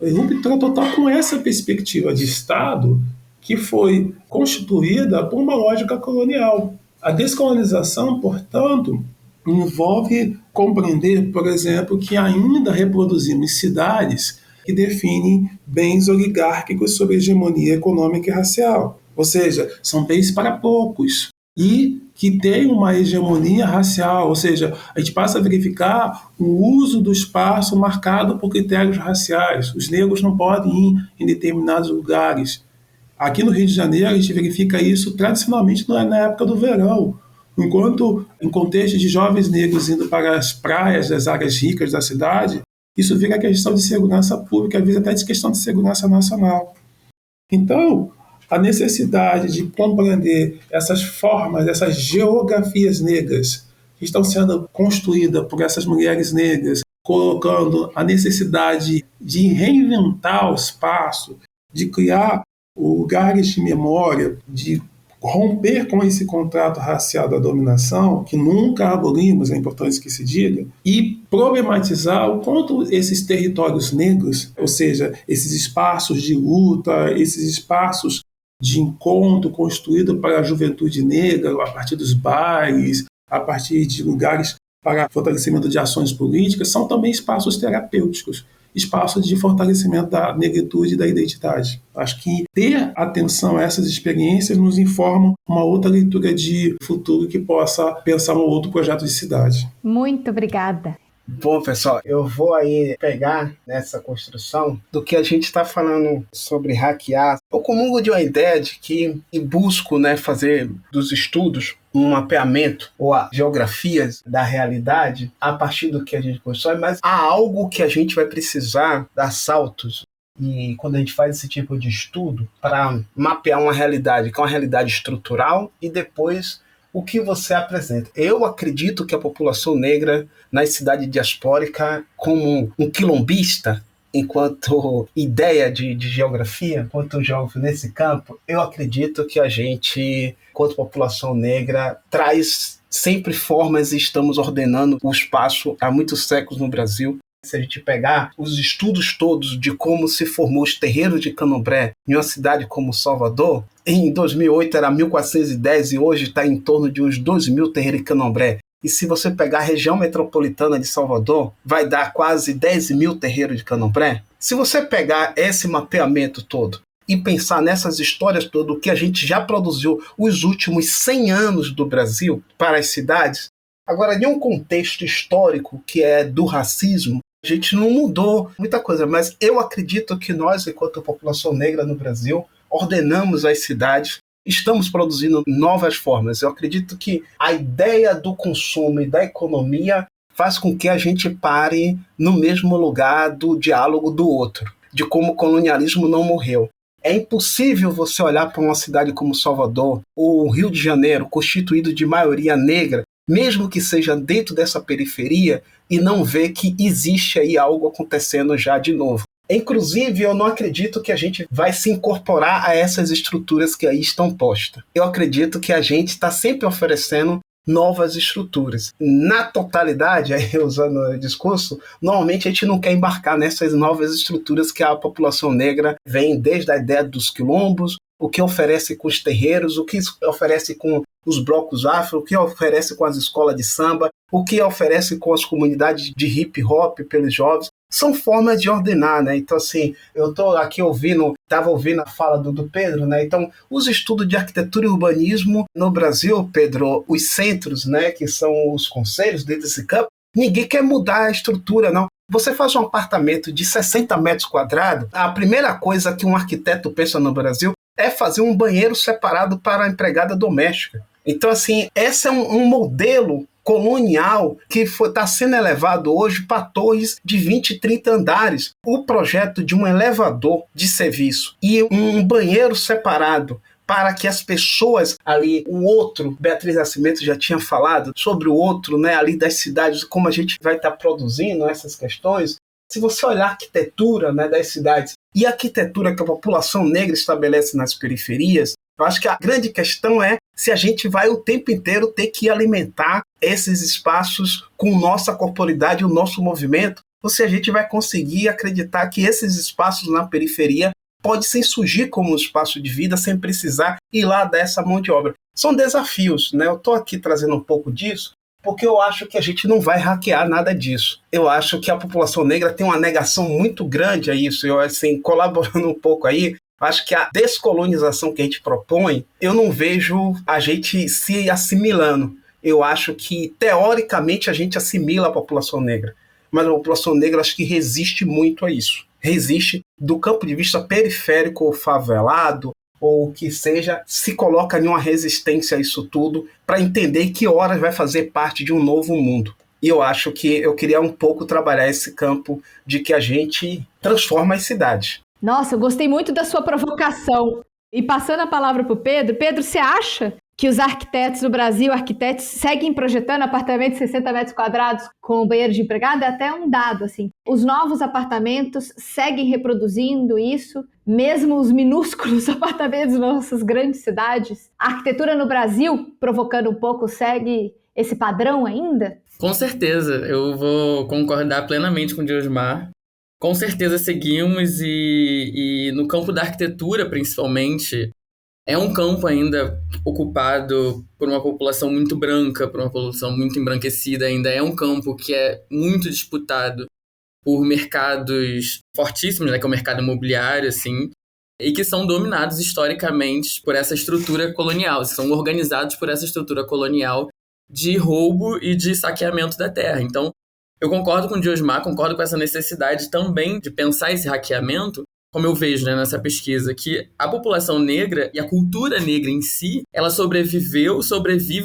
ruptura total com essa perspectiva de Estado que foi constituída por uma lógica colonial. A descolonização, portanto, envolve compreender, por exemplo, que ainda reproduzimos cidades que definem bens oligárquicos sobre a hegemonia econômica e racial. Ou seja, são bens para poucos e que têm uma hegemonia racial, ou seja, a gente passa a verificar o uso do espaço marcado por critérios raciais. Os negros não podem ir em determinados lugares. Aqui no Rio de Janeiro, a gente verifica isso tradicionalmente na época do verão, enquanto em contextos de jovens negros indo para as praias das áreas ricas da cidade, isso vira questão de segurança pública, às vezes até de questão de segurança nacional. Então, a necessidade de compreender essas formas, essas geografias negras que estão sendo construídas por essas mulheres negras, colocando a necessidade de reinventar o espaço, de criar lugares de memória, de romper com esse contrato racial da dominação, que nunca abolimos, é importante que se diga, e problematizar o quanto esses territórios negros, ou seja, esses espaços de luta, esses espaços de encontro construído para a juventude negra, a partir dos bailes, a partir de lugares para fortalecimento de ações políticas, são também espaços terapêuticos, espaços de fortalecimento da negritude e da identidade. Acho que ter atenção a essas experiências nos informa uma outra leitura de futuro que possa pensar um outro projeto de cidade.
Muito obrigada.
Bom, pessoal, eu vou aí pegar nessa construção do que a gente está falando sobre hackear. Eu comungo de uma ideia de que busco, fazer dos estudos um mapeamento ou a geografias da realidade a partir do que a gente constrói, mas há algo que a gente vai precisar dar saltos. E quando a gente faz esse tipo de estudo para mapear uma realidade, que é uma realidade estrutural, e depois o que você apresenta. Eu acredito que a população negra na cidade diaspórica, como um quilombista, enquanto ideia de geografia, enquanto geógrafo nesse campo, eu acredito que a gente, enquanto população negra, traz sempre formas e estamos ordenando o espaço há muitos séculos no Brasil. Se a gente pegar os estudos todos de como se formou os terreiros de Candomblé em uma cidade como Salvador, em 2008 era 1.410 e hoje está em torno de uns 2.000 terreiros de Candomblé. E se você pegar a região metropolitana de Salvador, vai dar quase 10.000 terreiros de Candomblé. Se você pegar esse mapeamento todo e pensar nessas histórias todas, o que a gente já produziu os últimos 100 anos do Brasil para as cidades, agora, em um contexto histórico que é do racismo, a gente não mudou muita coisa, mas eu acredito que nós, enquanto população negra no Brasil, ordenamos as cidades, estamos produzindo novas formas. Eu acredito que a ideia do consumo e da economia faz com que a gente pare no mesmo lugar do diálogo do outro, de como o colonialismo não morreu. É impossível você olhar para uma cidade como Salvador ou o Rio de Janeiro, constituído de maioria negra, mesmo que seja dentro dessa periferia, e não ver que existe aí algo acontecendo já de novo. Inclusive, eu não acredito que a gente vai se incorporar a essas estruturas que aí estão postas. Eu acredito que a gente está sempre oferecendo novas estruturas. Na totalidade, aí usando o discurso, normalmente a gente não quer embarcar nessas novas estruturas que a população negra vem desde a ideia dos quilombos, o que oferece com os terreiros, o que oferece com os blocos afro, o que oferece com as escolas de samba, o que oferece com as comunidades de hip hop pelos jovens. São formas de ordenar, Então, assim, eu estou aqui estava ouvindo a fala do Pedro, Então, os estudos de arquitetura e urbanismo no Brasil, Pedro, os centros, que são os conselhos dentro desse campo, ninguém quer mudar a estrutura, não. Você faz um apartamento de 60 metros quadrados, a primeira coisa que um arquiteto pensa no Brasil é fazer um banheiro separado para a empregada doméstica. Então, assim, esse é um modelo colonial que está sendo elevado hoje para torres de 20, 30 andares. O projeto de um elevador de serviço e um banheiro separado para que as pessoas ali, o outro, Beatriz Nascimento já tinha falado sobre o outro, ali das cidades, como a gente vai estar produzindo essas questões. Se você olhar a arquitetura das cidades e a arquitetura que a população negra estabelece nas periferias, eu acho que a grande questão é se a gente vai o tempo inteiro ter que alimentar esses espaços com nossa corporidade, o nosso movimento, ou se a gente vai conseguir acreditar que esses espaços na periferia podem surgir como um espaço de vida sem precisar ir lá dar essa mão de obra. São desafios, Eu estou aqui trazendo um pouco disso porque eu acho que a gente não vai hackear nada disso. Eu acho que a população negra tem uma negação muito grande a isso. Eu, assim, colaborando um pouco aí, acho que a descolonização que a gente propõe, eu não vejo a gente se assimilando. Eu acho que, teoricamente, a gente assimila a população negra, mas a população negra acho que resiste muito a isso. Resiste do campo de vista periférico ou favelado, ou o que seja, se coloca em uma resistência a isso tudo para entender que horas vai fazer parte de um novo mundo. E eu acho que eu queria um pouco trabalhar esse campo de que a gente transforma as cidades.
Nossa, eu gostei muito da sua provocação. E passando a palavra para o Pedro, você acha que os arquitetos do Brasil, seguem projetando apartamentos de 60 metros quadrados com banheiro de empregado? É até um dado, assim. Os novos apartamentos seguem reproduzindo isso, mesmo os minúsculos apartamentos nas nossas grandes cidades? A arquitetura no Brasil, provocando um pouco, segue esse padrão ainda?
Com certeza, eu vou concordar plenamente com o Diosmar. Com certeza seguimos e no campo da arquitetura, principalmente, é um campo ainda ocupado por uma população muito branca, por uma população muito embranquecida ainda. É um campo que é muito disputado por mercados fortíssimos, né, que é o mercado imobiliário, assim, e que são dominados historicamente por essa estrutura colonial, são organizados por essa estrutura colonial de roubo e de saqueamento da terra. Então, eu concordo com o Diosmar, concordo com essa necessidade também de pensar esse hackeamento, como eu vejo, né, nessa pesquisa, que a população negra e a cultura negra em si, ela sobrevive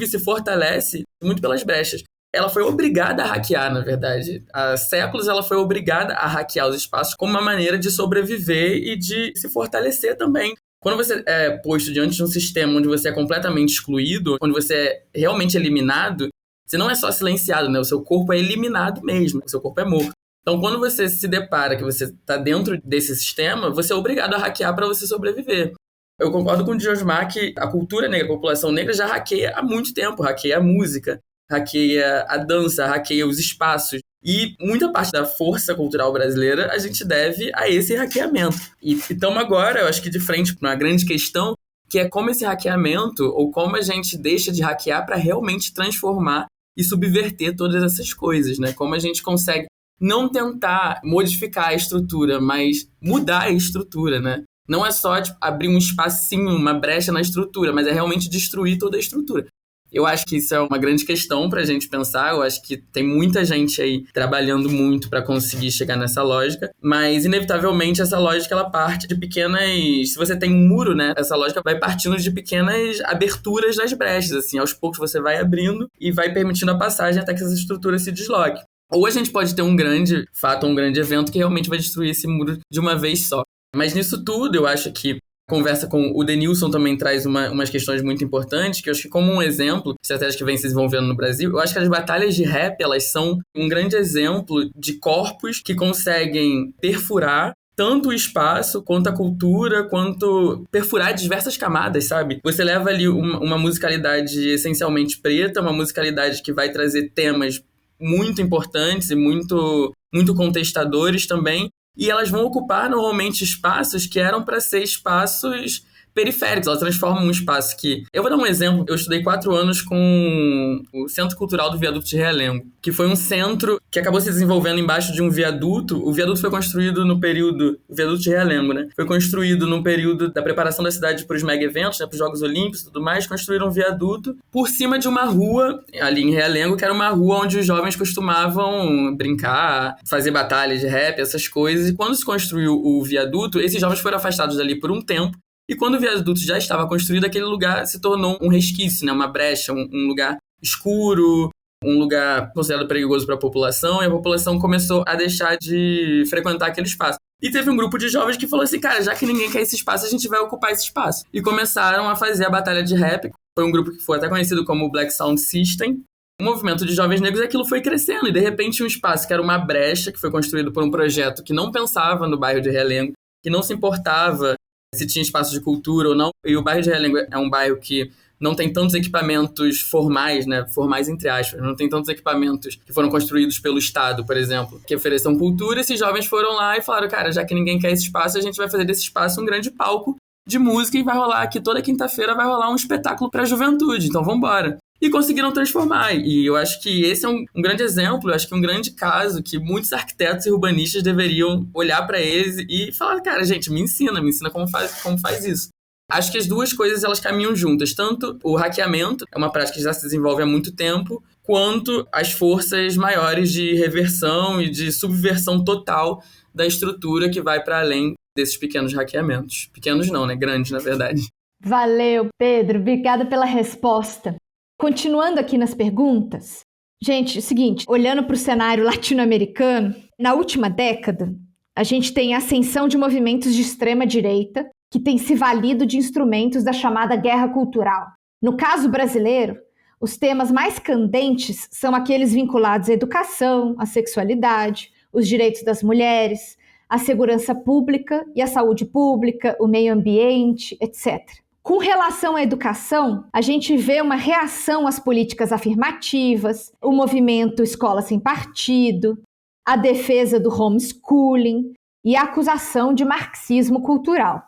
e se fortalece muito pelas brechas. Ela foi obrigada a hackear, na verdade. Há séculos ela foi obrigada a hackear os espaços como uma maneira de sobreviver e de se fortalecer também. Quando você é posto diante de um sistema onde você é completamente excluído, onde você é realmente eliminado, você não é só silenciado, né? O seu corpo é eliminado mesmo, o seu corpo é morto. Então, quando você se depara que você está dentro desse sistema, você é obrigado a hackear para você sobreviver. Eu concordo com o Diosmar que a cultura negra, a população negra já hackeia há muito tempo, hackeia a música, hackeia a dança, hackeia os espaços. E muita parte da força cultural brasileira a gente deve a esse hackeamento. E estamos agora, eu acho que de frente para uma grande questão, que é como esse hackeamento, ou como a gente deixa de hackear para realmente transformar e subverter todas essas coisas, né? Como a gente consegue não tentar modificar a estrutura, mas mudar a estrutura, né? Não é só abrir um espacinho, uma brecha na estrutura, mas é realmente destruir toda a estrutura. Eu acho que isso é uma grande questão para a gente pensar. Eu acho que tem muita gente aí trabalhando muito para conseguir chegar nessa lógica, mas inevitavelmente essa lógica ela parte de pequenas... Se você tem um muro, né? Essa lógica vai partindo de pequenas aberturas das brechas, assim. Aos poucos você vai abrindo e vai permitindo a passagem até que essa estrutura se desloque. Ou a gente pode ter um grande fato, um grande evento que realmente vai destruir esse muro de uma vez só. Mas nisso tudo, eu acho que a conversa com o Denilson também traz umas questões muito importantes, que eu acho que como um exemplo, estratégias que vem se desenvolvendo no Brasil, eu acho que as batalhas de rap, elas são um grande exemplo de corpos que conseguem perfurar tanto o espaço, quanto a cultura, quanto perfurar diversas camadas, sabe? Você leva ali uma musicalidade essencialmente preta, uma musicalidade que vai trazer temas muito importantes e muito contestadores também, e elas vão ocupar normalmente espaços que eram para ser espaços periféricos. Elas transformam um espaço que... Eu vou dar um exemplo. Eu estudei 4 anos com o Centro Cultural do Viaduto de Realengo, que foi um centro que acabou se desenvolvendo embaixo de um viaduto. O viaduto foi construído no período... O Viaduto de Realengo, né? Foi construído no período da preparação da cidade para os mega-eventos, né? Para os Jogos Olímpicos e tudo mais. Construíram um viaduto por cima de uma rua, ali em Realengo, que era uma rua onde os jovens costumavam brincar, fazer batalhas de rap, essas coisas. E quando se construiu o viaduto, esses jovens foram afastados dali por um tempo. E quando o viaduto já estava construído, aquele lugar se tornou um resquício, né? Uma brecha, um lugar escuro, um lugar considerado perigoso para a população, e a população começou a deixar de frequentar aquele espaço. E teve um grupo de jovens que falou assim, cara, já que ninguém quer esse espaço, a gente vai ocupar esse espaço. E começaram a fazer a batalha de rap. Foi um grupo que foi até conhecido como Black Sound System. O movimento de jovens negros, aquilo foi crescendo, e de repente um espaço que era uma brecha, que foi construído por um projeto que não pensava no bairro de Realengo, que não se importava se tinha espaço de cultura ou não. E o bairro de Realengo é um bairro que não tem tantos equipamentos formais, né? Formais entre aspas. Não tem tantos equipamentos que foram construídos pelo Estado, por exemplo, que ofereçam cultura. Esses jovens foram lá e falaram, cara, já que ninguém quer esse espaço, a gente vai fazer desse espaço um grande palco de música e vai rolar aqui toda quinta-feira, vai rolar um espetáculo para a juventude. Então vambora. e conseguiram transformar. E eu acho que esse é um grande exemplo, eu acho que um grande caso que muitos arquitetos e urbanistas deveriam olhar para eles e falar, cara, gente, me ensina como faz isso. Acho que as duas coisas, elas caminham juntas. Tanto o hackeamento, é uma prática que já se desenvolve há muito tempo, quanto as forças maiores de reversão e de subversão total da estrutura que vai para além desses pequenos hackeamentos. Pequenos não, né? Grandes, na verdade.
Valeu, Pedro. Obrigada pela resposta. Continuando aqui nas perguntas. Gente, é o seguinte, olhando para o cenário latino-americano, na última década, a gente tem a ascensão de movimentos de extrema-direita que têm se valido de instrumentos da chamada guerra cultural. No caso brasileiro, os temas mais candentes são aqueles vinculados à educação, à sexualidade, os direitos das mulheres, a segurança pública e a saúde pública, o meio ambiente, etc. Com relação à educação, a gente vê uma reação às políticas afirmativas, o movimento Escola Sem Partido, a defesa do homeschooling e a acusação de marxismo cultural.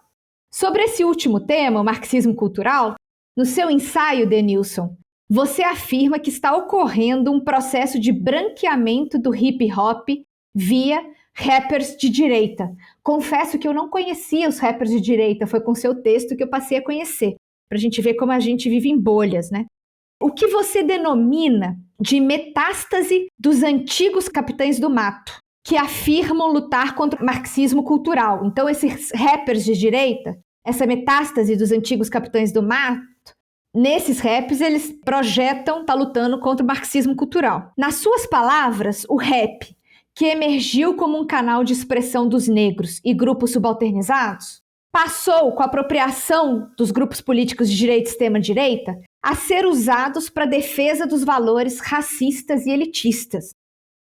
Sobre esse último tema, o marxismo cultural, no seu ensaio, Denilson, você afirma que está ocorrendo um processo de branqueamento do hip-hop via rappers de direita. Confesso que eu não conhecia os rappers de direita, foi com seu texto que eu passei a conhecer, para a gente ver como a gente vive em bolhas, né? O que você denomina de metástase dos antigos capitães do mato, que afirmam lutar contra o marxismo cultural. Então, esses rappers de direita, essa metástase dos antigos capitães do mato, nesses raps, eles projetam estar lutando contra o marxismo cultural. Nas suas palavras, o rap, que emergiu como um canal de expressão dos negros e grupos subalternizados, passou, com a apropriação dos grupos políticos de direita e extrema-direita, a ser usados para a defesa dos valores racistas e elitistas.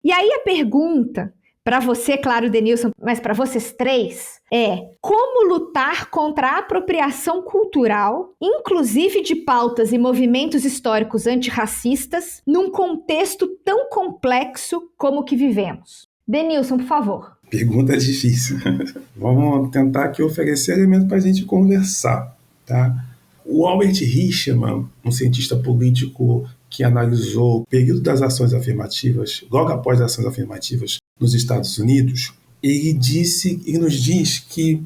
E aí a pergunta, para você, claro, Denilson, mas para vocês três, é como lutar contra a apropriação cultural, inclusive de pautas e movimentos históricos antirracistas, num contexto tão complexo como o que vivemos? Denilson, por favor.
Pergunta difícil. Vamos tentar aqui oferecer elementos para a gente conversar, tá? O Albert Hirschman, um cientista político que analisou o período das ações afirmativas, logo após as ações afirmativas nos Estados Unidos, ele nos diz que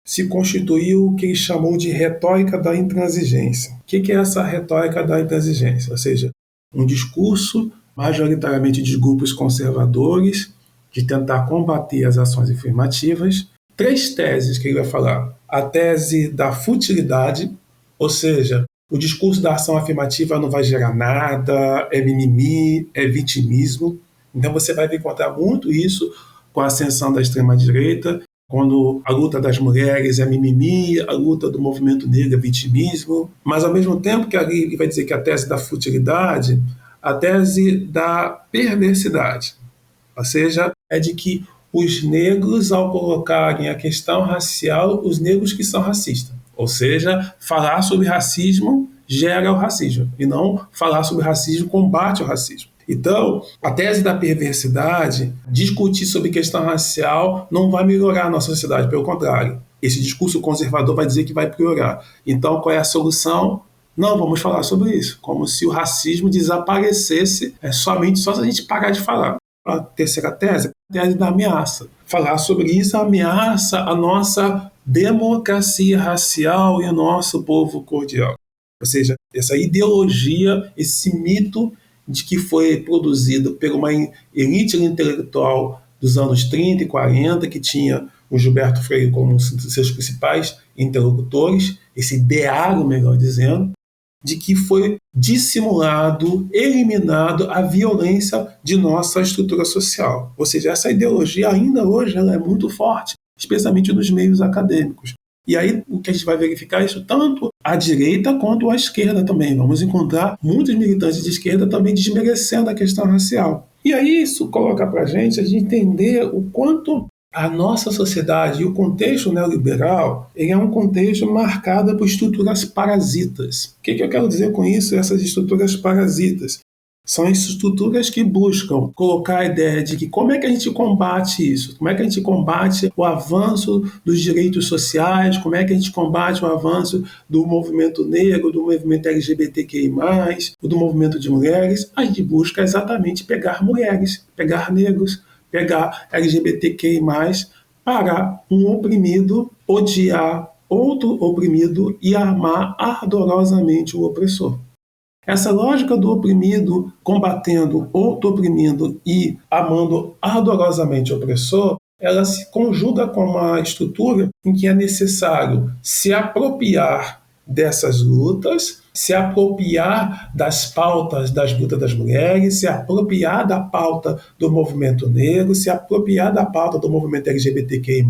se constituiu o que ele chamou de retórica da intransigência. O que é essa retórica da intransigência? Ou seja, um discurso majoritariamente de grupos conservadores de tentar combater as ações afirmativas. 3 teses que ele vai falar. A tese da futilidade, ou seja, o discurso da ação afirmativa não vai gerar nada, é mimimi, é vitimismo. Então você vai encontrar muito isso com a ascensão da extrema-direita, quando a luta das mulheres é mimimi, a luta do movimento negro é vitimismo. Mas ao mesmo tempo que ele vai dizer que a tese da futilidade, a tese da perversidade. Ou seja, é de que os negros, ao colocarem a questão racial, os negros que são racistas. Ou seja, falar sobre racismo gera o racismo, e não falar sobre racismo combate o racismo. Então, a tese da perversidade, discutir sobre questão racial não vai melhorar a nossa sociedade, pelo contrário. Esse discurso conservador vai dizer que vai piorar. Então, qual é a solução? Não vamos falar sobre isso, como se o racismo desaparecesse só se a gente parar de falar. A terceira tese, a tese da ameaça. Falar sobre isso ameaça a nossa democracia racial e o nosso povo cordial. Ou seja, essa ideologia, esse mito de que foi produzido por uma elite intelectual dos anos 30 e 40, que tinha o Gilberto Freire como um dos seus principais interlocutores, esse ideário, melhor dizendo, de que foi dissimulado, eliminado a violência de nossa estrutura social. Ou seja, essa ideologia ainda hoje ela é muito forte, especialmente nos meios acadêmicos. E aí o que a gente vai verificar é isso tanto à direita quanto à esquerda também. Vamos encontrar muitos militantes de esquerda também desmerecendo a questão racial. E aí isso coloca para a gente entender o quanto a nossa sociedade e o contexto neoliberal ele é um contexto marcado por estruturas parasitas. O que eu quero dizer com isso? Essas estruturas parasitas. São estruturas que buscam colocar a ideia de que como é que a gente combate isso, como é que a gente combate o avanço dos direitos sociais, como é que a gente combate o avanço do movimento negro, do movimento LGBTQI+, do movimento de mulheres. A gente busca exatamente pegar mulheres, pegar negros, pegar LGBTQI+, para um oprimido odiar outro oprimido e amar ardorosamente o opressor. Essa lógica do oprimido combatendo outro oprimido e amando ardorosamente o opressor, ela se conjuga com uma estrutura em que é necessário se apropriar dessas lutas, se apropriar das pautas das lutas das mulheres, se apropriar da pauta do movimento negro, se apropriar da pauta do movimento LGBTQI+,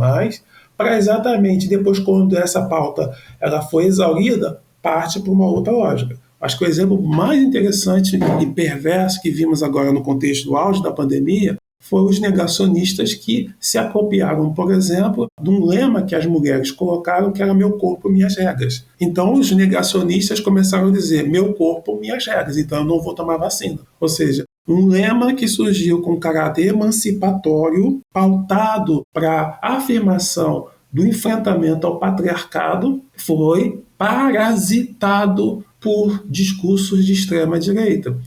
para exatamente depois, quando essa pauta ela foi exaurida, parte para uma outra lógica. Acho que o exemplo mais interessante e perverso que vimos agora no contexto do auge da pandemia foram os negacionistas que se apropriaram, por exemplo, de um lema que as mulheres colocaram, que era meu corpo, minhas regras. Então, os negacionistas começaram a dizer meu corpo, minhas regras, então eu não vou tomar vacina. Ou seja, um lema que surgiu com caráter emancipatório, pautado para a afirmação do enfrentamento ao patriarcado, foi parasitado por discursos de extrema-direita.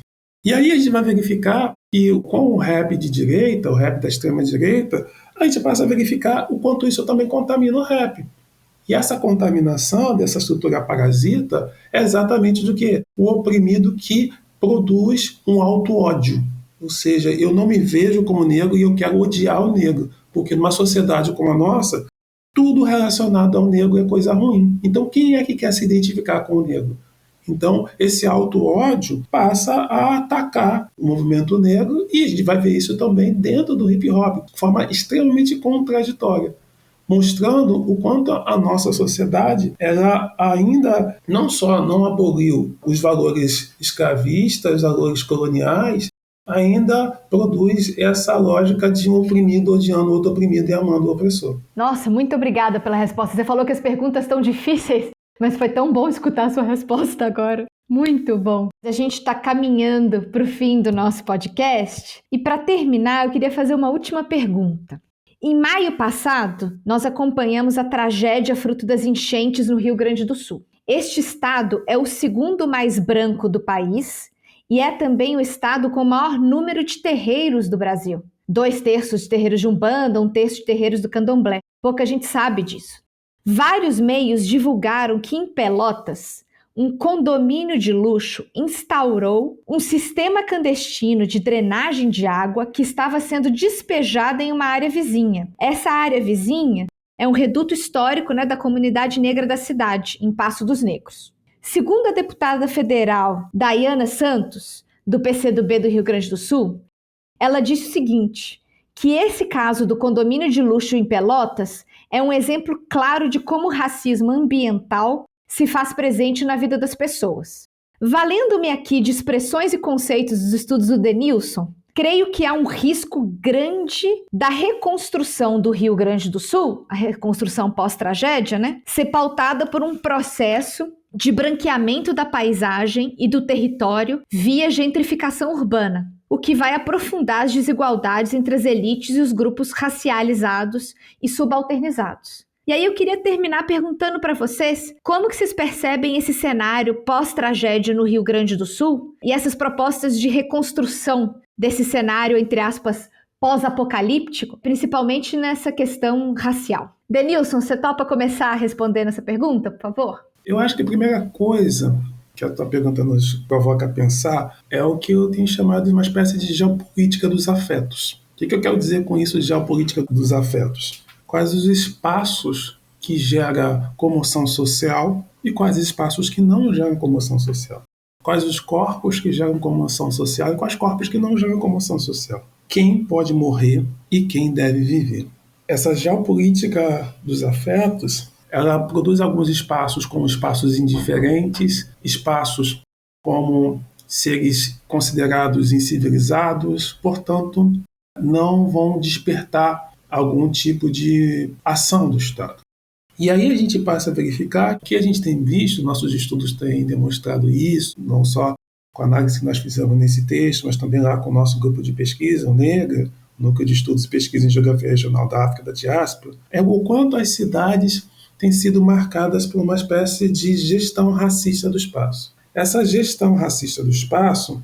E aí a gente vai verificar que com o rap de direita, o rap da extrema-direita, a gente passa a verificar o quanto isso também contamina o rap. E essa contaminação dessa estrutura parasita é exatamente do que? O oprimido que produz um auto-ódio. Ou seja, eu não me vejo como negro e eu quero odiar o negro. Porque numa sociedade como a nossa, tudo relacionado ao negro é coisa ruim. Então quem é que quer se identificar com o negro? Então, esse auto-ódio passa a atacar o movimento negro e a gente vai ver isso também dentro do hip-hop, de forma extremamente contraditória, mostrando o quanto a nossa sociedade ela ainda não só não aboliu os valores escravistas, os valores coloniais, ainda produz essa lógica de um oprimido odiando outro oprimido e amando o opressor.
Nossa, muito obrigada pela resposta. Você falou que as perguntas estão difíceis, mas foi tão bom escutar a sua resposta agora. Muito bom. A gente está caminhando para o fim do nosso podcast. E para terminar, eu queria fazer uma última pergunta. Em maio passado, nós acompanhamos a tragédia fruto das enchentes no Rio Grande do Sul. Este estado é o segundo mais branco do país e é também o estado com o maior número de terreiros do Brasil. 2/3 de terreiros de Umbanda, 1/3 de terreiros do Candomblé. Pouca gente sabe disso. Vários meios divulgaram que em Pelotas, um condomínio de luxo instaurou um sistema clandestino de drenagem de água que estava sendo despejada em uma área vizinha. Essa área vizinha é um reduto histórico, da comunidade negra da cidade, em Passo dos Negros. Segundo a deputada federal Dayana Santos, do PCdoB do Rio Grande do Sul, ela disse o seguinte, que esse caso do condomínio de luxo em Pelotas é um exemplo claro de como o racismo ambiental se faz presente na vida das pessoas. Valendo-me aqui de expressões e conceitos dos estudos do Denilson, creio que há um risco grande da reconstrução do Rio Grande do Sul, a reconstrução pós-tragédia, ser pautada por um processo de branqueamento da paisagem e do território via gentrificação urbana, o que vai aprofundar as desigualdades entre as elites e os grupos racializados e subalternizados. E aí eu queria terminar perguntando para vocês como que vocês percebem esse cenário pós-tragédia no Rio Grande do Sul e essas propostas de reconstrução desse cenário, entre aspas, pós-apocalíptico, principalmente nessa questão racial. Denilson, você topa começar respondendo essa pergunta, por favor?
Eu acho que a primeira coisa que a tua pergunta nos provoca a pensar é o que eu tenho chamado de uma espécie de geopolítica dos afetos. O que eu quero dizer com isso de geopolítica dos afetos? Quais os espaços que geram comoção social e quais os espaços que não geram comoção social? Quais os corpos que geram comoção social e quais corpos que não geram comoção social? Quem pode morrer e quem deve viver? Essa geopolítica dos afetos, ela produz alguns espaços como espaços indiferentes, espaços como seres considerados incivilizados, portanto, não vão despertar algum tipo de ação do Estado. E aí a gente passa a verificar que a gente tem visto, nossos estudos têm demonstrado isso, não só com a análise que nós fizemos nesse texto, mas também lá com o nosso grupo de pesquisa, o NEGRA, Núcleo de Estudos e Pesquisa em Geografia Regional da África da Diáspora, é o quanto as cidades têm sido marcadas por uma espécie de gestão racista do espaço. Essa gestão racista do espaço,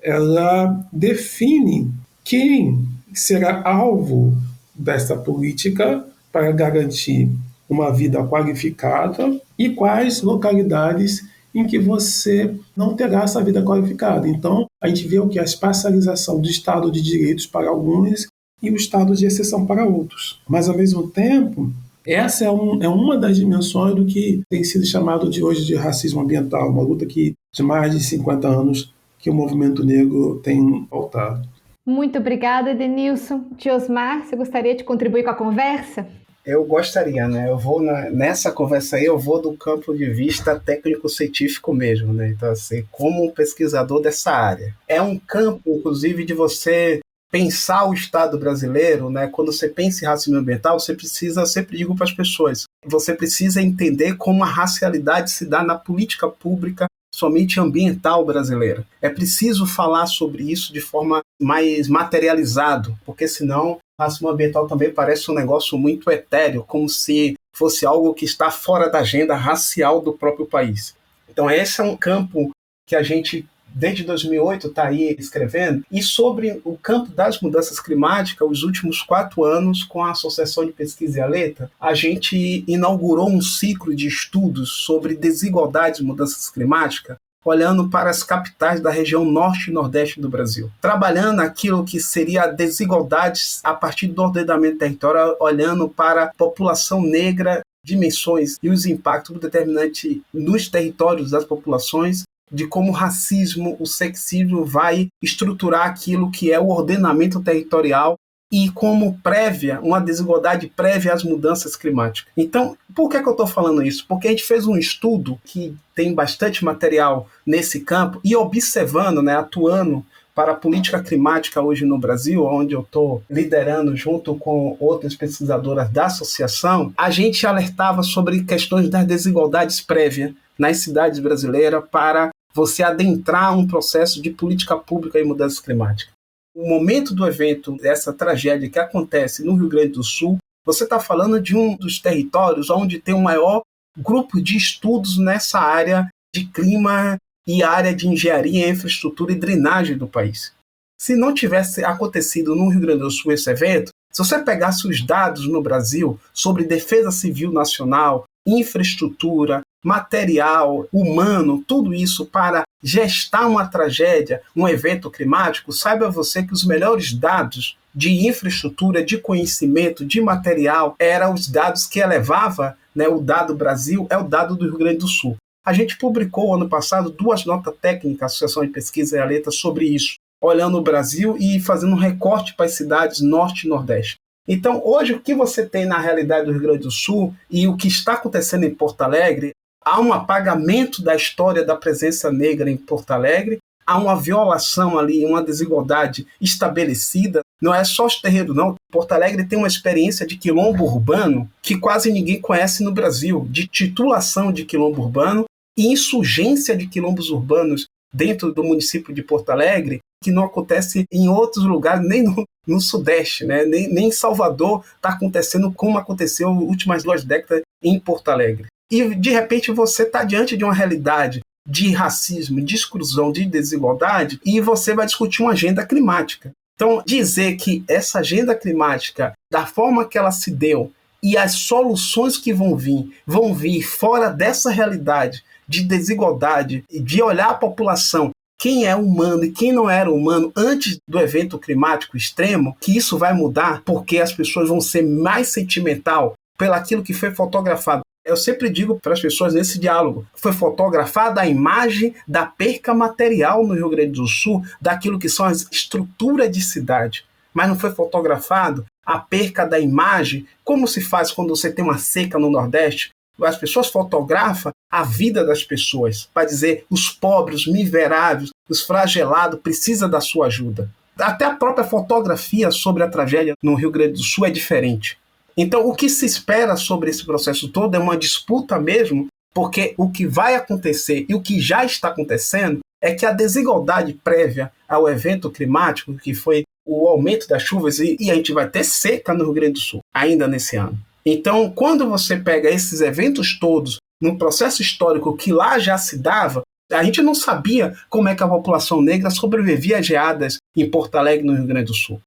ela define quem será alvo dessa política para garantir uma vida qualificada e quais localidades em que você não terá essa vida qualificada. Então, a gente vê o que? A espacialização do Estado de direitos para alguns e o Estado de exceção para outros. Mas, ao mesmo tempo, essa é uma das dimensões do que tem sido chamado de hoje de racismo ambiental, uma luta que de mais de 50 anos que o movimento negro tem pautado.
Muito obrigada, Edenilson. Diosmar, você gostaria de contribuir com a conversa?
Eu gostaria, né? Eu vou nessa conversa aí, eu vou do campo de vista técnico-científico mesmo, né? Então, assim, como um pesquisador dessa área. É um campo, inclusive, de você pensar o Estado brasileiro, né? Quando você pensa em racismo ambiental, você precisa, eu sempre digo para as pessoas, você precisa entender como a racialidade se dá na política pública somente ambiental brasileira. É preciso falar sobre isso de forma mais materializado, porque senão o racismo ambiental também parece um negócio muito etéreo, como se fosse algo que está fora da agenda racial do próprio país. Então esse é um campo que a gente, desde 2008, está aí escrevendo. E sobre o campo das mudanças climáticas, os últimos 4 anos, com a Associação de Pesquisa Aleta, a gente inaugurou um ciclo de estudos sobre desigualdades e mudanças climáticas, olhando para as capitais da região norte e nordeste do Brasil, trabalhando aquilo que seria desigualdades a partir do ordenamento territorial, olhando para a população negra, dimensões e os impactos determinantes nos territórios das populações, de como o racismo, o sexismo vai estruturar aquilo que é o ordenamento territorial e como prévia, uma desigualdade prévia às mudanças climáticas. Então, por que eu estou falando isso? Porque a gente fez um estudo que tem bastante material nesse campo e observando, né, atuando para a política climática hoje no Brasil, onde eu estou liderando junto com outras pesquisadoras da associação, a gente alertava sobre questões das desigualdades prévias nas cidades brasileiras para você adentrar um processo de política pública e mudanças climáticas. O momento do evento, dessa tragédia que acontece no Rio Grande do Sul, você está falando de um dos territórios onde tem o maior grupo de estudos nessa área de clima e área de engenharia, infraestrutura e drenagem do país. Se não tivesse acontecido no Rio Grande do Sul esse evento, se você pegasse os dados no Brasil sobre defesa civil nacional, infraestrutura, material, humano, tudo isso para gestar uma tragédia, um evento climático, saiba você que os melhores dados de infraestrutura, de conhecimento, de material, eram os dados que elevava, né, o dado Brasil é o dado do Rio Grande do Sul. A gente publicou ano passado 2 notas técnicas, a Associação de Pesquisa Aleta, sobre isso, olhando o Brasil e fazendo um recorte para as cidades norte e nordeste. Então, hoje, o que você tem na realidade do Rio Grande do Sul e o que está acontecendo em Porto Alegre, há um apagamento da história da presença negra em Porto Alegre, há uma violação ali, uma desigualdade estabelecida. Não é só os terreiros, não. Porto Alegre tem uma experiência de quilombo urbano que quase ninguém conhece no Brasil, de titulação de quilombo urbano e insurgência de quilombos urbanos dentro do município de Porto Alegre, que não acontece em outros lugares, nem no Sudeste, né? Nem em Salvador está acontecendo como aconteceu nas últimas 2 décadas em Porto Alegre. E, de repente, você está diante de uma realidade de racismo, de exclusão, de desigualdade, e você vai discutir uma agenda climática. Então, dizer que essa agenda climática, da forma que ela se deu, e as soluções que vão vir fora dessa realidade de desigualdade, de olhar a população, quem é humano e quem não era humano antes do evento climático extremo, que isso vai mudar porque as pessoas vão ser mais sentimental pelaquilo que foi fotografado. Eu sempre digo para as pessoas nesse diálogo, foi fotografada a imagem da perca material no Rio Grande do Sul, daquilo que são as estruturas de cidade, mas não foi fotografado a perca da imagem, como se faz quando você tem uma seca no Nordeste. As pessoas fotografam a vida das pessoas, para dizer os pobres, os miseráveis, os flagelados precisam da sua ajuda. Até a própria fotografia sobre a tragédia no Rio Grande do Sul é diferente. Então, o que se espera sobre esse processo todo é uma disputa mesmo, porque o que vai acontecer e o que já está acontecendo é que a desigualdade prévia ao evento climático, que foi o aumento das chuvas, e a gente vai ter seca no Rio Grande do Sul, ainda nesse ano. Então, quando você pega esses eventos todos, num processo histórico que lá já se dava, a gente não sabia como é que a população negra sobrevivia às geadas em Porto Alegre, no Rio Grande do Sul.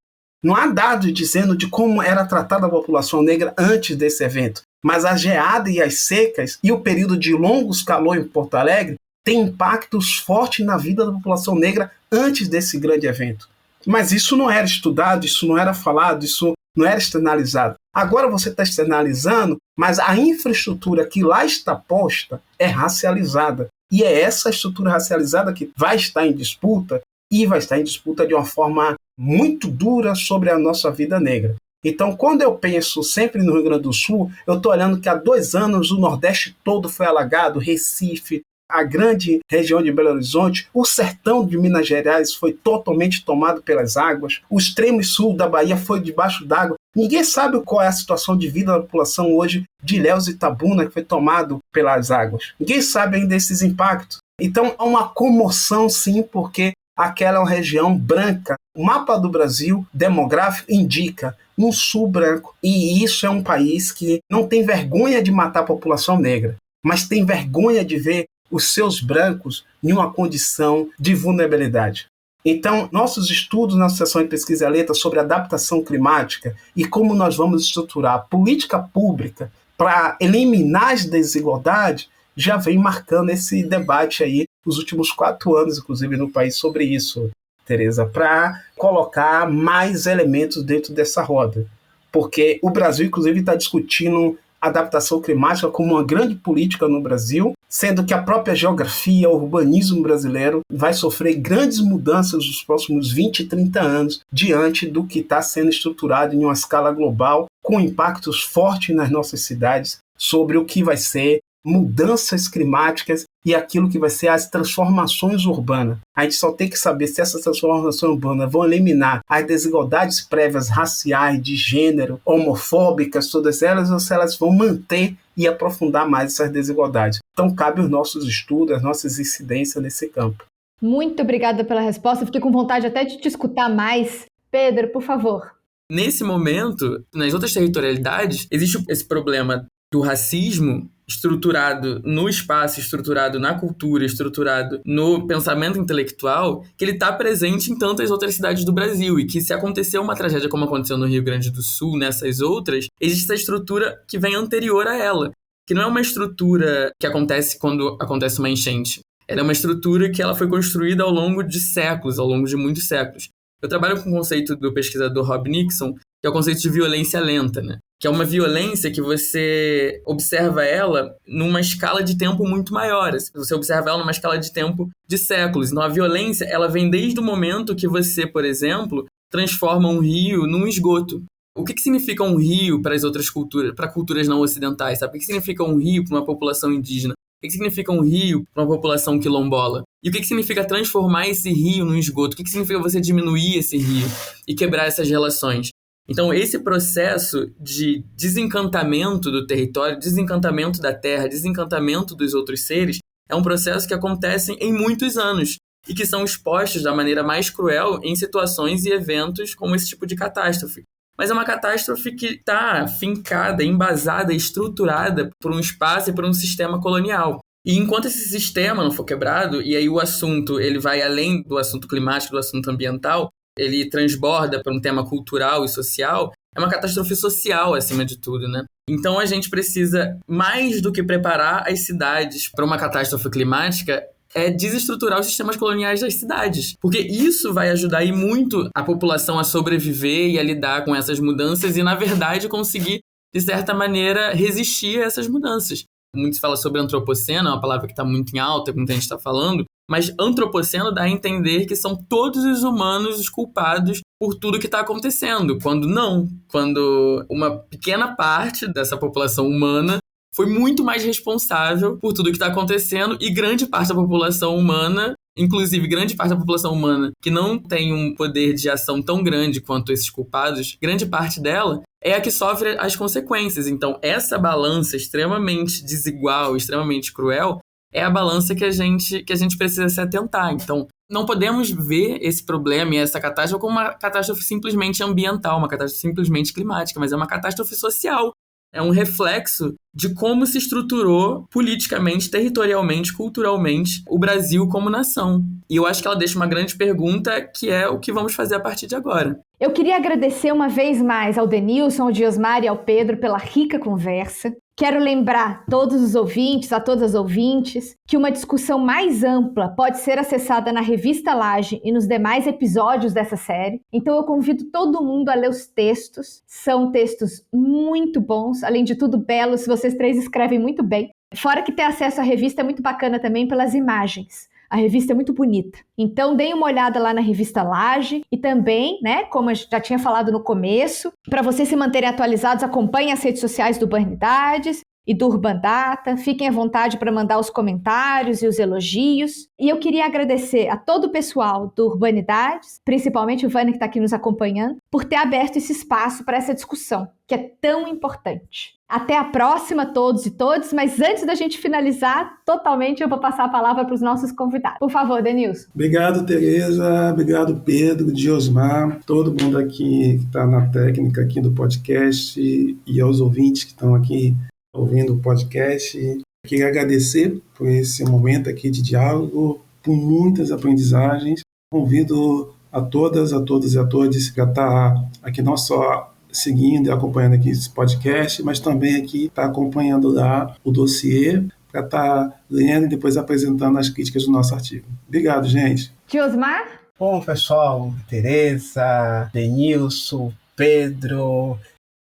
Não há dados dizendo de como era tratada a população negra antes desse evento, mas a geada e as secas e o período de longos calor em Porto Alegre tem impactos fortes na vida da população negra antes desse grande evento. Mas isso não era estudado, isso não era falado, isso não era externalizado. Agora você está externalizando, mas a infraestrutura que lá está posta é racializada. E é essa estrutura racializada que vai estar em disputa, e vai estar em disputa de uma forma muito dura sobre a nossa vida negra. Então, quando eu penso sempre no Rio Grande do Sul, eu estou olhando que há 2 anos o Nordeste todo foi alagado, Recife, a grande região de Belo Horizonte, o sertão de Minas Gerais foi totalmente tomado pelas águas, o extremo sul da Bahia foi debaixo d'água. Ninguém sabe qual é a situação de vida da população hoje de Ilhéus e Itabuna, que foi tomado pelas águas. Ninguém sabe ainda desses impactos. Então, há uma comoção, sim, porque aquela é uma região branca. O mapa do Brasil demográfico indica um sul branco, e isso é um país que não tem vergonha de matar a população negra, mas tem vergonha de ver os seus brancos em uma condição de vulnerabilidade. Então, nossos estudos na Associação de Pesquisa e Letras sobre adaptação climática e como nós vamos estruturar a política pública para eliminar as desigualdades já vem marcando esse debate aí nos últimos 4 anos, inclusive, no país sobre isso, Tereza, para colocar mais elementos dentro dessa roda. Porque o Brasil, inclusive, está discutindo adaptação climática como uma grande política no Brasil, sendo que a própria geografia, o urbanismo brasileiro vai sofrer grandes mudanças nos próximos 20 e 30 anos diante do que está sendo estruturado em uma escala global, com impactos fortes nas nossas cidades sobre o que vai ser mudanças climáticas e aquilo que vai ser as transformações urbanas. A gente só tem que saber se essas transformações urbanas vão eliminar as desigualdades prévias raciais, de gênero, homofóbicas, todas elas, ou se elas vão manter e aprofundar mais essas desigualdades. Então, cabe os nossos estudos, as nossas incidências nesse campo.
Muito obrigada pela resposta. Fiquei com vontade até de te escutar mais. Pedro, por favor.
Nesse momento, nas outras territorialidades, existe esse problema do racismo estruturado no espaço, estruturado na cultura, estruturado no pensamento intelectual, que ele está presente em tantas outras cidades do Brasil, e que se acontecer uma tragédia como aconteceu no Rio Grande do Sul, nessas outras, existe essa estrutura que vem anterior a ela, que não é uma estrutura que acontece quando acontece uma enchente. Ela é uma estrutura que ela foi construída ao longo de séculos, ao longo de muitos séculos. Eu trabalho com o conceito do pesquisador Rob Nixon, que é o conceito de violência lenta, né? Que é uma violência que você observa ela numa escala de tempo muito maior. Você observa ela numa escala de tempo de séculos. Então, a violência, ela vem desde o momento que você, por exemplo, transforma um rio num esgoto. O que significa um rio para as outras culturas, para culturas não ocidentais, sabe? O que significa um rio para uma população indígena? O que significa um rio para uma população quilombola? E o que significa transformar esse rio num esgoto? O que significa você diminuir esse rio e quebrar essas relações? Então, esse processo de desencantamento do território, desencantamento da terra, desencantamento dos outros seres, é um processo que acontece em muitos anos e que são expostos da maneira mais cruel em situações e eventos como esse tipo de catástrofe. Mas é uma catástrofe que está fincada, embasada, estruturada por um espaço e por um sistema colonial. E enquanto esse sistema não for quebrado, e aí o assunto ele vai além do assunto climático, do assunto ambiental, ele transborda para um tema cultural e social, é uma catástrofe social acima de tudo, né? Então a gente precisa, mais do que preparar as cidades para uma catástrofe climática, é desestruturar os sistemas coloniais das cidades. Porque isso vai ajudar e muito a população a sobreviver e a lidar com essas mudanças e, na verdade, conseguir, de certa maneira, resistir a essas mudanças. Muito se fala sobre antropoceno, é uma palavra que está muito em alta, que muita gente está falando, mas antropoceno dá a entender que são todos os humanos os culpados por tudo que está acontecendo, quando não. Quando uma pequena parte dessa população humana foi muito mais responsável por tudo que está acontecendo e grande parte da população humana, inclusive grande parte da população humana que não tem um poder de ação tão grande quanto esses culpados, grande parte dela é a que sofre as consequências. Então, essa balança extremamente desigual, extremamente cruel, é a balança que a gente precisa se atentar. Então, não podemos ver esse problema e essa catástrofe como uma catástrofe simplesmente ambiental, uma catástrofe simplesmente climática, mas é uma catástrofe social. É um reflexo de como se estruturou politicamente, territorialmente, culturalmente o Brasil como nação. E eu acho que ela deixa uma grande pergunta, que é o que vamos fazer a partir de agora.
Eu queria agradecer uma vez mais ao Denilson, ao Diosmar e ao Pedro pela rica conversa. Quero lembrar todos os ouvintes, a todas as ouvintes, que uma discussão mais ampla pode ser acessada na revista Laje e nos demais episódios dessa série. Então eu convido todo mundo a ler os textos. São textos muito bons, além de tudo belos, vocês três escrevem muito bem. Fora que ter acesso à revista é muito bacana também pelas imagens. A revista é muito bonita. Então, deem uma olhada lá na revista Laje e também, né, como eu já tinha falado no começo, para vocês se manterem atualizados, acompanhem as redes sociais do Urbanidades e do Urbandata. Fiquem à vontade para mandar os comentários e os elogios. E eu queria agradecer a todo o pessoal do Urbanidades, principalmente o Vânia que está aqui nos acompanhando, por ter aberto esse espaço para essa discussão, que é tão importante. Até a próxima, todos e todas, mas antes da gente finalizar totalmente, eu vou passar a palavra para os nossos convidados. Por favor, Denilson.
Obrigado, Tereza. Obrigado, Pedro, Diosmar, todo mundo aqui que está na técnica aqui do podcast e aos ouvintes que estão aqui ouvindo o podcast. Eu queria agradecer por esse momento aqui de diálogo, por muitas aprendizagens. Convido a todas, a todos e a todas para estar aqui não só seguindo e acompanhando aqui esse podcast, mas também aqui está acompanhando lá o dossiê para estar lendo e depois apresentando as críticas do nosso artigo. Obrigado, gente.
Diosmar?
Bom, pessoal, Tereza, Denilson, Pedro,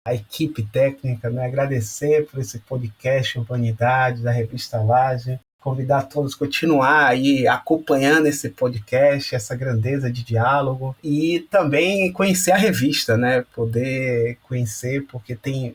a equipe técnica, né? Agradecer por esse podcast Urbanidade da revista Laje. Convidar todos a continuar aí acompanhando esse podcast, essa grandeza de diálogo e também conhecer a revista, né? Poder conhecer, porque tem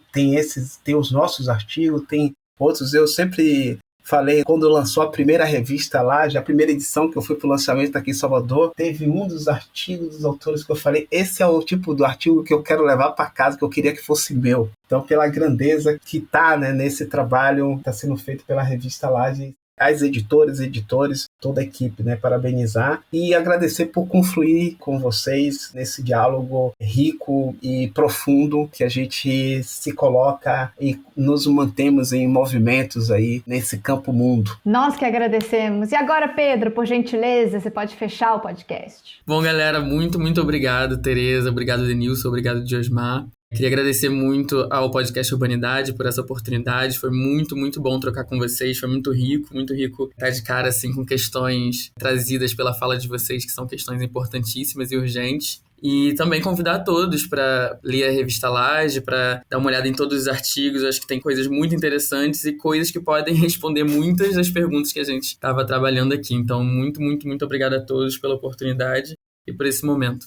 os nossos artigos, tem outros. Eu sempre falei, quando lançou a primeira revista lá, já a primeira edição que eu fui para o lançamento aqui em Salvador, teve um dos artigos dos autores que eu falei, esse é o tipo do artigo que eu quero levar para casa, que eu queria que fosse meu. Então, pela grandeza que está, né, nesse trabalho que está sendo feito pela revista Laje, as editores, toda a equipe, né, parabenizar e agradecer por confluir com vocês nesse diálogo rico e profundo que a gente se coloca e nos mantemos em movimentos aí nesse campo mundo.
Nós que agradecemos. E agora, Pedro, por gentileza, você pode fechar o podcast.
Bom, galera, muito obrigado, Tereza, obrigado, Denilson, obrigado, Diosmar. Queria agradecer muito ao podcast Urbanidade por essa oportunidade, foi muito bom trocar com vocês, foi muito rico estar de cara assim, com questões trazidas pela fala de vocês, que são questões importantíssimas e urgentes. E também convidar a todos para ler a revista Laje, para dar uma olhada em todos os artigos, acho que tem coisas muito interessantes e coisas que podem responder muitas das perguntas que a gente estava trabalhando aqui. Então, muito obrigado a todos pela oportunidade e por esse momento.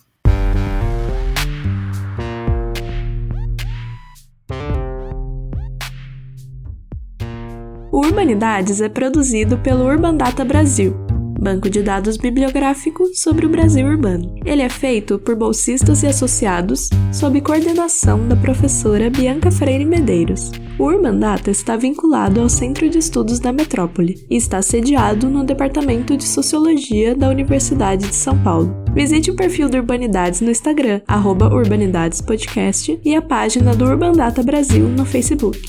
O Urbanidades é produzido pelo Urbandata Brasil, banco de dados bibliográfico sobre o Brasil urbano. Ele é feito por bolsistas e associados, sob coordenação da professora Bianca Freire Medeiros. O Urbandata está vinculado ao Centro de Estudos da Metrópole e está sediado no Departamento de Sociologia da Universidade de São Paulo. Visite o perfil do Urbanidades no Instagram, @Urbanidadespodcast, e a página do Urbandata Brasil no Facebook.